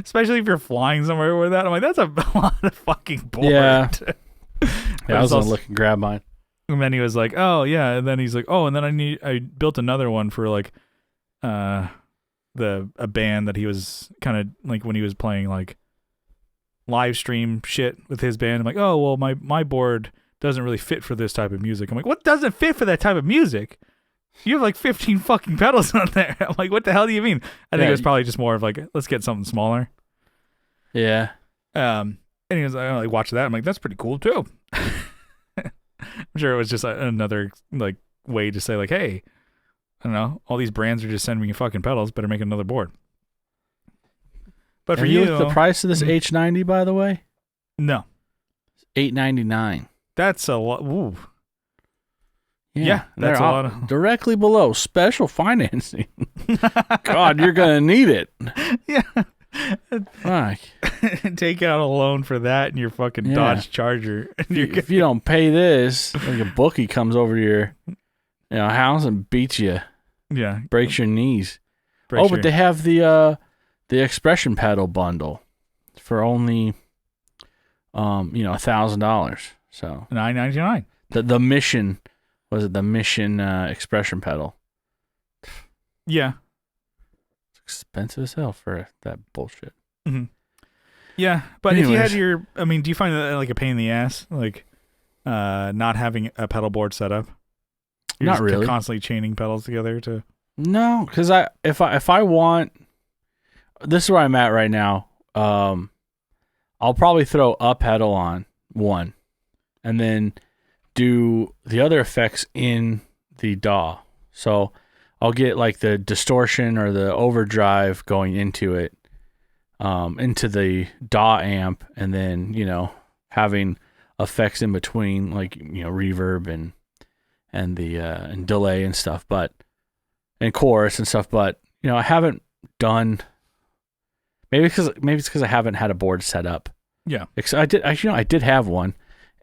Especially if you're flying somewhere with that. I'm like, that's a lot of fucking board. Yeah, I was gonna look and grab mine. And then he was like, oh yeah, and then he's like, oh, and then I built another one for like a band that he was kind of like when he was playing like live stream shit with his band. I'm like, oh well, my board doesn't really fit for this type of music. I'm like, what doesn't fit for that type of music? You have like 15 fucking pedals on there. I'm like, what the hell do you mean? I think it was probably just more of like, let's get something smaller. Yeah. And he was like, oh, I watched that. I'm like, that's pretty cool too. I'm sure it was just another like way to say like, hey, I don't know, all these brands are just sending me fucking pedals. Better make another board. But for you, the price of this H90, by the way, no, $899. That's a lot. Ooh. Yeah, that's a lot of directly below special financing. God, you're gonna need it. Yeah. Fuck. Take out a loan for that and your fucking Dodge Charger. If you don't pay this, like a bookie comes over to your house and beats you. Yeah. Breaks your knees. But they have the expression pedal bundle for only $1,000. So $999. The Mission was it the Mission expression pedal? Yeah. Expensive as hell for that bullshit. Mm-hmm. Yeah, but if you had do you find that like a pain in the ass, like not having a pedal board set up? You're not really. Constantly chaining pedals together to. No, because if I want, this is where I'm at right now. I'll probably throw a pedal on one, and then do the other effects in the DAW. So I'll get like the distortion or the overdrive going into it, into the DAW amp, and then having effects in between, like reverb and the and delay and stuff, and chorus and stuff. But I haven't done. Maybe it's because I haven't had a board set up. Yeah, I did have one,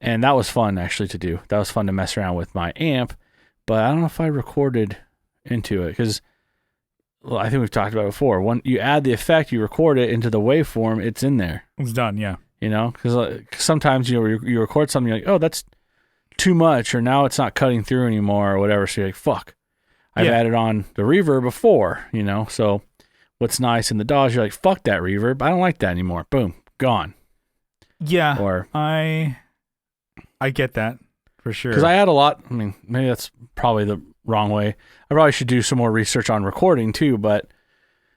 and that was fun actually to do. That was fun to mess around with my amp, but I don't know if I recorded into it because I think we've talked about it before. When you add the effect, you record it into the waveform, it's in there. It's done, yeah. Because sometimes you record something, you're like, oh, that's too much, or now it's not cutting through anymore, or whatever. So you're like, fuck, I've added on the reverb before, So what's nice in the DAW is you're like, fuck that reverb, I don't like that anymore. Boom, gone. Yeah, or I get that for sure. Because I had a lot. I mean, maybe that's probably the wrong way. I probably should do some more research on recording too. But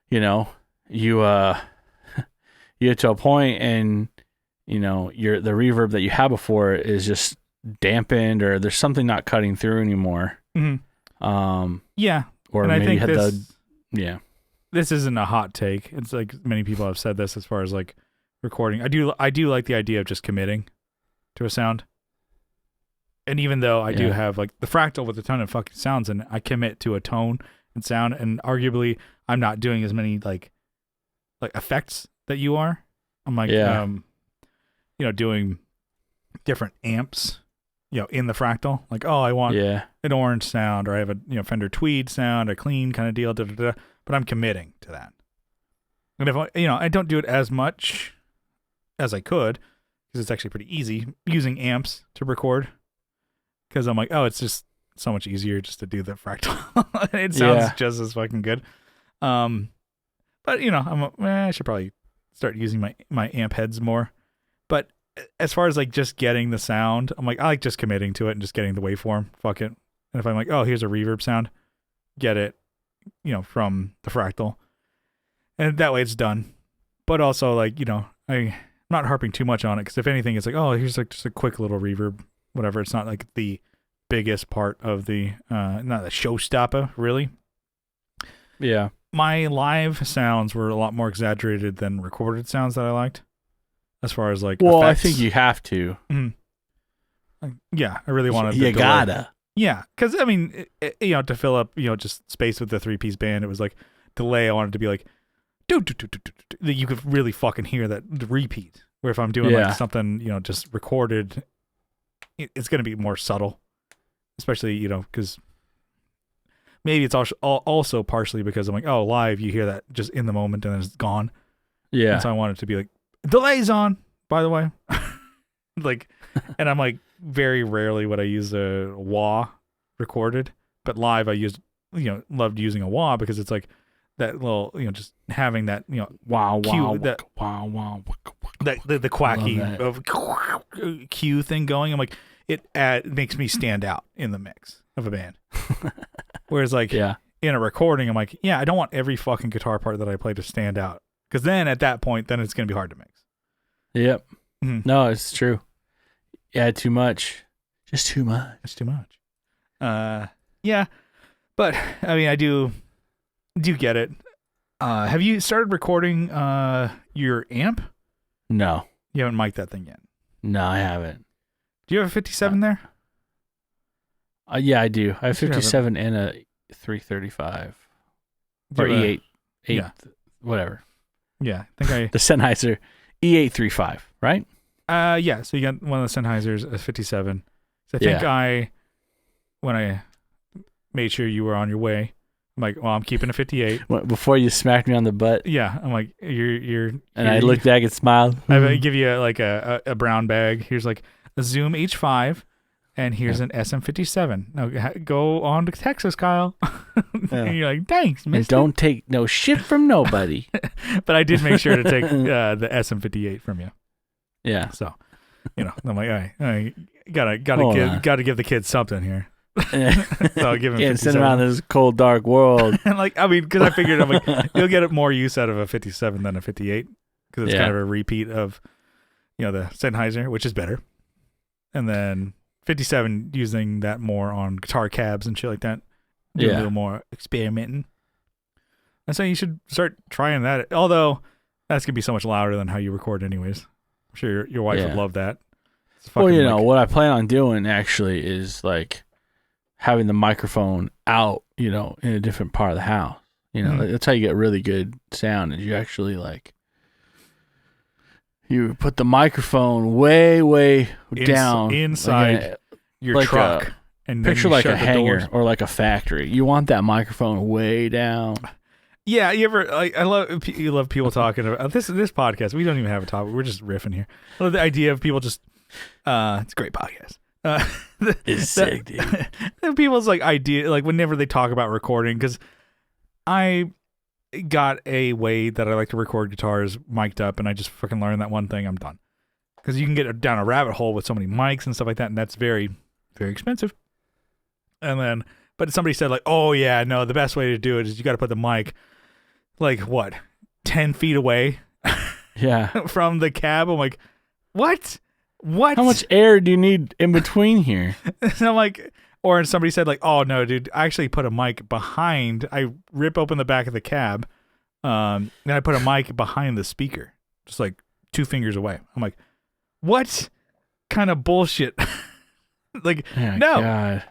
you get to a point, and the reverb that you had before is just dampened, or there's something not cutting through anymore. Mm-hmm. Yeah, or and maybe I you think had this isn't a hot take. It's like many people have said this as far as like recording. I do like the idea of just committing to a sound. And even though I do have like the Fractal with a ton of fucking sounds, and I commit to a tone and sound, and arguably I'm not doing as many like effects that you are. I'm like doing different amps, in the Fractal. Like, oh, I want an orange sound, or I have a Fender Tweed sound, a clean kind of deal, but I'm committing to that. And if I don't do it as much as I could, because it's actually pretty easy using amps to record. Because I'm like, oh, it's just so much easier just to do the fractal. It sounds just as fucking good. But I should probably start using my amp heads more. But as far as like just getting the sound, I'm like, I like just committing to it and just getting the waveform. Fuck it. And if I'm like, oh, here's a reverb sound, get it, from the fractal. And that way it's done. But also like, I'm not harping too much on it because if anything, it's like, oh, here's like just a quick little reverb, whatever. It's not like the biggest part of the, not a showstopper, really. Yeah. My live sounds were a lot more exaggerated than recorded sounds that I liked. As far as like, well, effects. I think you have to. Mm-hmm. Yeah, I really wanted. You gotta. Yeah, because I mean, to fill up, just space with the 3-piece band, it was like delay. I wanted to be like, that you could really fucking hear that repeat. Where if I'm doing like something, just recorded, it's gonna be more subtle, especially because maybe it's also partially because I'm like, oh, live you hear that just in the moment and then it's gone. Yeah. And so I wanted to be like, delay's on, by the way. Like, and I'm like, very rarely would I use a wah recorded, but live I used, loved using a wah because it's like that little, just having that, wow, cue, that wow, that the quacky of cue thing going. I'm like, it makes me stand out in the mix of a band. Whereas like in a recording, I'm like, I don't want every fucking guitar part that I play to stand out. Because then at that point, then it's going to be hard to mix. Yep. Mm-hmm. No, it's true. Yeah, too much. Just too much. It's too much. Yeah. But, I mean, I do get it. Have you started recording your amp? No. You haven't mic'd that thing yet? No, I haven't. Do you have a 57 there? Yeah, I do. I have 57 and a 335. Or E8. Whatever. Yeah, I think the Sennheiser E835, right? Yeah, so you got one of the Sennheisers, a 57. So I think when I made sure you were on your way, I'm like, well, I'm keeping a 58. Before you smacked me on the butt. Yeah, I'm like, you're and I looked back and smiled. I give you like a brown bag. Here's like a Zoom H5, and here's an SM57. Now go on to Texas, Kyle. And you're like, thanks, mister. And don't take no shit from nobody. But I did make sure to take the SM58 from you. Yeah. So, I'm like, all right, gotta give the kids something here. So I'll give him. Can't send him out in this cold, dark world. And like, I mean, because I figured I'm like, you'll get more use out of a 57 than a 58 because it's kind of a repeat of, the Sennheiser, which is better. And then 57 using that more on guitar cabs and shit like that. Do a little more experimenting. And so you should start trying that. Although that's gonna be so much louder than how you record, anyways. I'm sure your wife would love that. Well, what I plan on doing actually is like having the microphone out, in a different part of the house. That's how you get really good sound. Is you actually like you put the microphone way down inside your truck. And picture like a hangar or like a factory. You want that microphone way down. Yeah, you ever? You love people talking about this podcast. We don't even have a topic. We're just riffing here. I love the idea of people just. It's a great podcast. It's sick, dude. People's like idea, like whenever they talk about recording, because I got a way that I like to record guitars mic'd up, and I just fucking learned that one thing. I'm done. Because you can get down a rabbit hole with so many mics and stuff like that, and that's very, very expensive. And then, but somebody said like, oh yeah, no, the best way to do it is you got to put the mic, like what, 10 feet away, from the cab. I'm like, what? How much air do you need in between here? And I'm like, or somebody said like, oh no, dude, I actually put a mic behind. I rip open the back of the cab, and I put a mic behind the speaker, just like 2 fingers away. I'm like, what kind of bullshit? Like, no. God.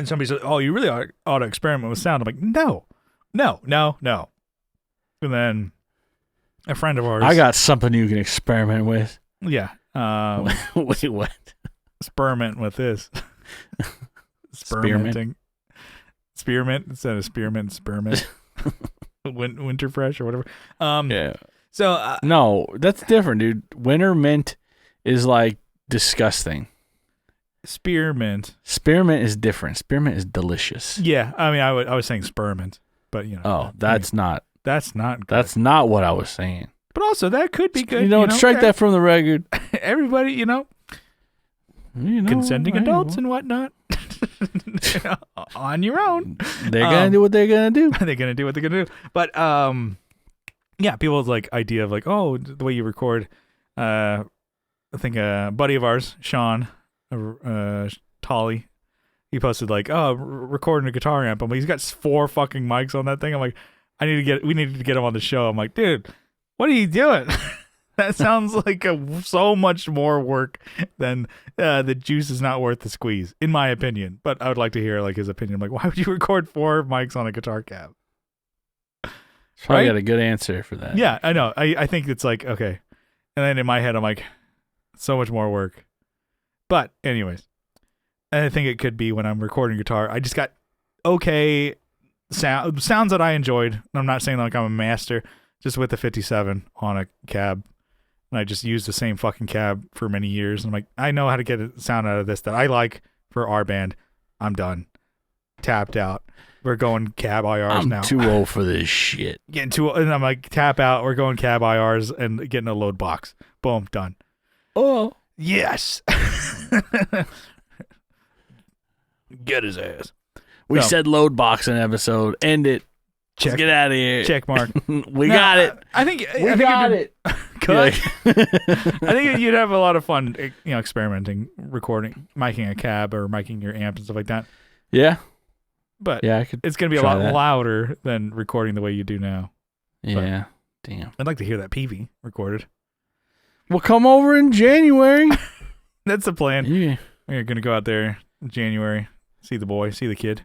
And somebody said, oh, you really ought to experiment with sound. I'm like, no. And then a friend of ours. I got something you can experiment with. Yeah. Wait, what? Experiment with this. Experimenting. Spearmint instead of spearmint. Winter fresh or whatever. Yeah. So no, that's different, dude. Winter mint is like disgusting. Spearmint. Spearmint is different. Spearmint is delicious. Yeah, I mean, I was saying spearmint, but you know. Oh, that's not. That's not good. That's not what I was saying. But also, that could be good. You know, strike that from the record. Everybody, consenting adults and whatnot. On your own. They're going to do what they're going to do. They're going to do what they're going to do. But, yeah, people's, idea of, the way you record. I think a buddy of ours, Sean, Tolly, he posted, recording a guitar amp. But he's got 4 fucking mics on that thing. I'm like, we need to get him on the show. I'm like, dude, what are you doing? That sounds like so much more work than the juice is not worth the squeeze, in my opinion. But I would like to hear his opinion. Why would you record 4 mics on a guitar cab? Probably got a good answer for that. Yeah, I know. I think it's okay. And then in my head, I'm like, so much more work. But anyways, I think it could be when I'm recording guitar. I just got okay sounds that I enjoyed. I'm not saying I'm a master, just with the 57 on a cab. And I just used the same fucking cab for many years. And I'm like, I know how to get a sound out of this that I like for our band. I'm done. Tapped out. We're going cab IRs now. I'm too old for this shit. Getting too, and I'm like, tap out. We're going cab IRs and getting a load box. Boom, done. Oh. Yes. Get his ass. We said load box in episode. End it. Check. Let's get out of here. Check mark. We got it. I think we got it. Good. I think you'd have a lot of fun, experimenting, recording, miking a cab or miking your amp and stuff like that. Yeah. But yeah, it's going to be a lot louder than recording the way you do now. Yeah. But damn. I'd like to hear that PV recorded. We'll come over in January. That's the plan. Yeah. We're going to go out there in January, see the boy, see the kid.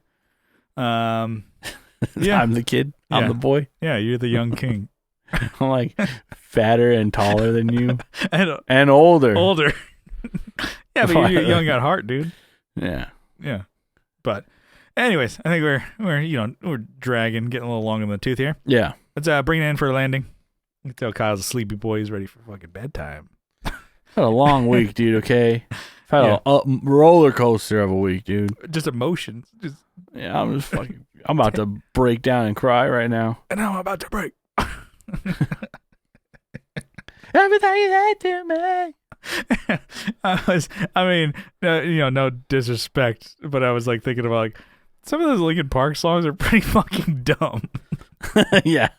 Yeah. I'm the kid. I'm the boy. Yeah, you're the young king. I'm fatter and taller than you. and older. Yeah, but Why? you're young at heart, dude. Yeah. Yeah. But anyways, I think we're dragging, getting a little long in the tooth here. Yeah. Let's bring it in for a landing. You can tell Kyle's a sleepy boy. He's ready for fucking bedtime. Had a long week, dude, okay? I've had a roller coaster of a week, dude. Just emotions. Yeah, I'm about to break down and cry right now. And now I'm about to break. Everything you said to me. No disrespect, but I was thinking about some of those Linkin Park songs are pretty fucking dumb. Yeah.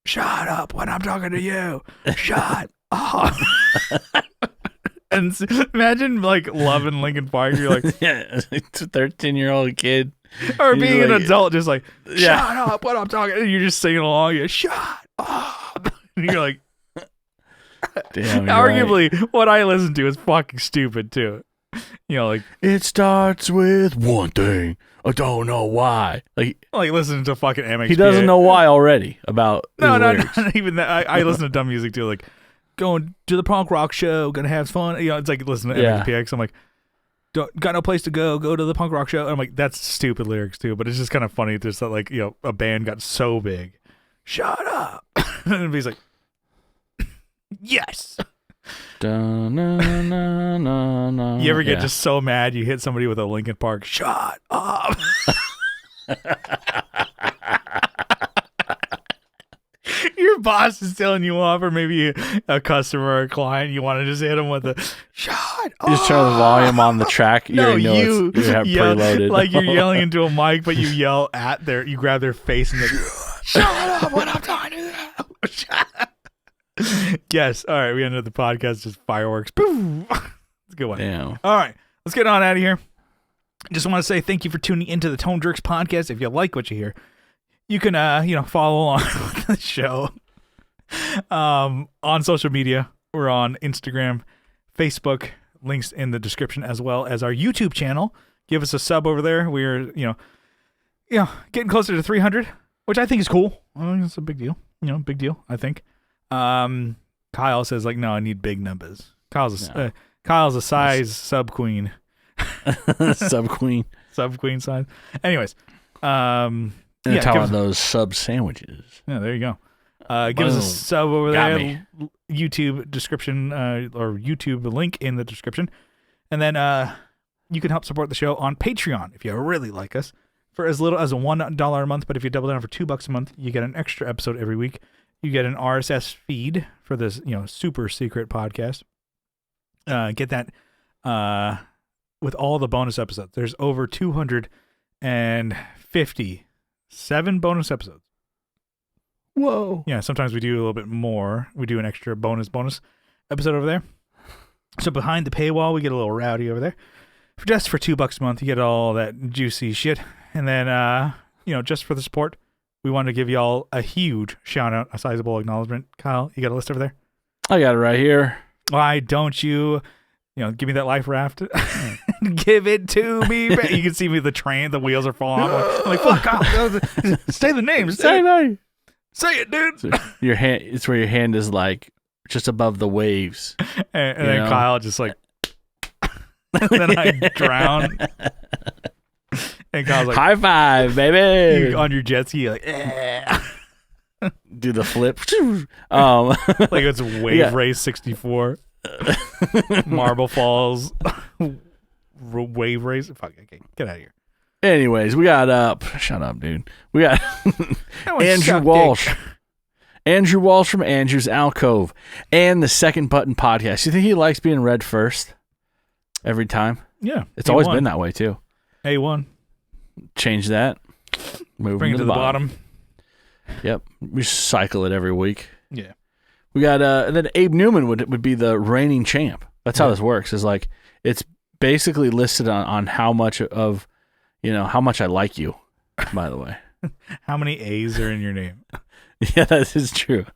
Shut up when I'm talking to you. Shut up. And imagine loving Linkin Park. You're yeah, it's a 13-year-old kid. Or being an adult, just shut yeah. up when I'm talking. And you're just singing along. You're shut up. And you're like, damn. Arguably, what I listen to is fucking stupid too. It starts with one thing. I don't know why. Listening to fucking MXPX. He doesn't know why already about lyrics. Not even that. I listen to dumb music too. Going to the punk rock show, gonna have fun. It's listening to MXPX. I'm like, got no place to go to the punk rock show. And I'm like, that's stupid lyrics too. But it's just kind of funny just that a band got so big. Shut up. And he's like, yes. Na, na, na, na. You ever get just so mad you hit somebody with a Linkin Park? Shut up. Your boss is telling you off, or maybe a customer or a client. You want to just hit them with a shut up. You just turn the volume on the track. You already know you have preloaded. You're yelling into a mic, but you yell at you grab their face and shut up when I'm talking to them. Shut up. Yes. All right. We ended the podcast just fireworks. Boom. It's a good one. Damn. All right. Let's get on out of here. Just want to say thank you for tuning into the Tone Jerks podcast. If you like what you hear, you can follow along with the show on social media. We're on Instagram, Facebook, links in the description, as well as our YouTube channel. Give us a sub over there. We're getting closer to 300, which I think is cool. I think it's a big deal. Big deal, I think. Kyle says no, I need big numbers. Kyle's a size sub queen. Sub queen size. Anyways, and talking about those sub sandwiches. Yeah, there you go. Give us a sub over there. YouTube description or YouTube link in the description, and then you can help support the show on Patreon if you really like us for as little as $1 a month. But if you double down for $2 a month, you get an extra episode every week. You get an RSS feed for this, super secret podcast. Get that with all the bonus episodes. There's over 257 bonus episodes. Whoa. Yeah, sometimes we do a little bit more. We do an extra bonus episode over there. So behind the paywall, we get a little rowdy over there. Just for $2 a month, you get all that juicy shit. And then, just for the support, we want to give y'all a huge shout out, a sizable acknowledgement. Kyle, you got a list over there? I got it right here. Why don't you, give me that life raft? Give it to me. You can see me, the wheels are falling off. I'm like, fuck Kyle. Say the name. Say it. Say it, dude. So your hand, it's where your hand is like just above the waves. And then Kyle just like, and then I drown. And Kyle's like, high five, baby. On your jet ski, like, do the flip. Like it's Wave Race 64. Marble Falls. Wave Race. Fuck, okay, get out of here. Anyways, we got shut up, dude. We got Andrew Walsh. Andrew Walsh from Andrew's Alcove and the Second Button Podcast. You think he likes being read first every time? Yeah. It's always been that way too. A1. Change that. Bring it to the bottom. Yep. We cycle it every week. Yeah. We got and then Abe Newman would be the reigning champ. That's how this works. Is like it's basically listed on how much of how much I like you, by the way. How many A's are in your name? Yeah, that is true.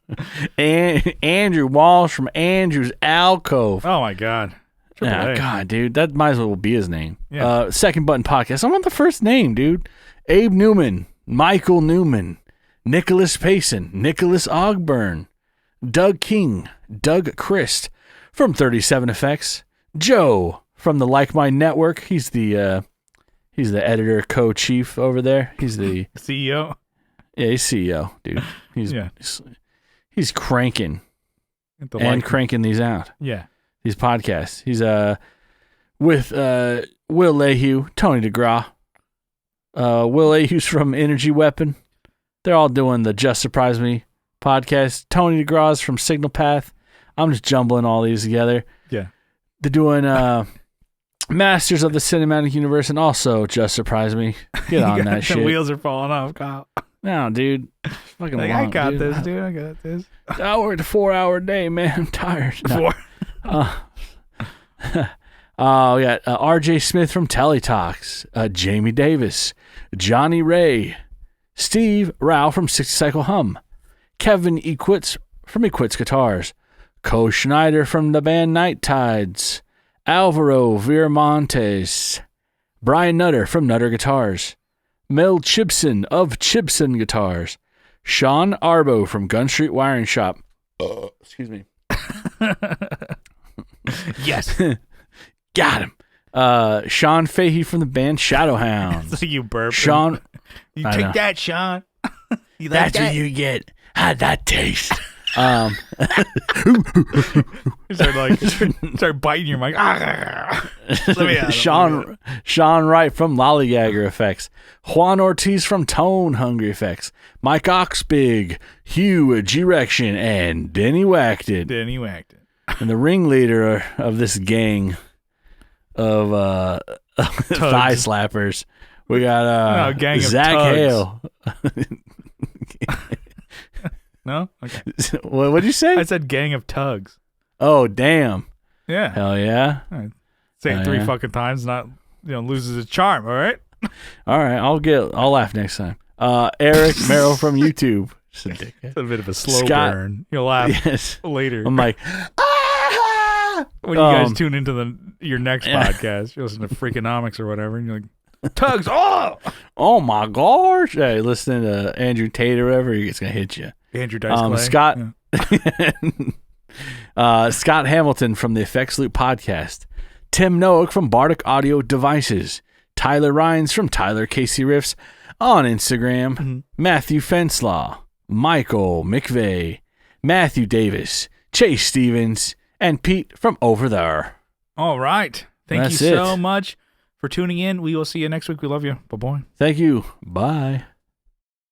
And Andrew Walsh from Andrew's Alcove. Oh, my God. God, dude. That might as well be his name. Yeah. Second Button Podcast. I want the first name, dude. Abe Newman, Michael Newman, Nicholas Payson, Nicholas Ogburn, Doug King, Doug Christ from 37 Effects, Joe from the Like Mind Network. He's the editor co-chief over there. He's the CEO. Yeah, he's CEO, dude. He's cranking cranking these out. Yeah, these podcasts. He's with Will Lehue, Tony DeGraw. Will Lehue's from Energy Weapon. They're all doing the Just Surprise Me podcast. Tony DeGraw's from Signal Path. I'm just jumbling all these together. Yeah, they're doing Masters of the Cinematic Universe and also Just Surprise Me. Get on that shit. The wheels are falling off, Kyle. No, dude. Fucking long, I got dude. this, dude. I got this. I worked a 4-hour day, man. I'm tired. No. We got RJ Smith from Teletalks, Jamie Davis, Johnny Ray, Steve Rao from 60 Cycle Hum, Kevin Equitz from Equitz Guitars, Co Schneider from the band Night Tides, Alvaro Viramontes, Brian Nutter from Nutter Guitars, Mel Chibson of Chibson Guitars, Sean Arbo from Gun Street Wiring Shop. Excuse me. Yes. Got him. Sean Fahey from the band Shadowhounds. It's like you burp. Sean. You take that, Sean. You like That's what you get. How'd that taste? Start biting your mic. Sean Wright from Lollygagger Effects, Juan Ortiz from Tone Hungry Effects, Mike Oxbig, Hugh G-Rection, and Denny Whacked It. And the ringleader of this gang of thigh slappers, we got gang Zach of Hale. No? Okay. What'd you say? I said gang of tugs. Oh, damn. Yeah. Hell yeah. Right. Say it three fucking times, not loses its charm, all right? All right, I'll laugh next time. Eric Merrill from YouTube. It's a bit of a slow burn. You'll laugh later. I'm like, when you guys tune into your next podcast, you listen to Freakonomics or whatever, and you're like, tugs, oh my gosh. Hey, listening to Andrew Tate or whatever, it's going to hit you. Andrew Dice Clay. Scott, Scott Hamilton from the Effects Loop podcast, Tim Noack from Bardic Audio Devices, Tyler Rhines from Tyler Casey Riffs on Instagram, Matthew Fenslaw, Michael McVeigh, Matthew Davis, Chase Stevens, and Pete from over there. All right. Thank you so much for tuning in. We will see you next week. We love you. Bye-bye. Thank you. Bye.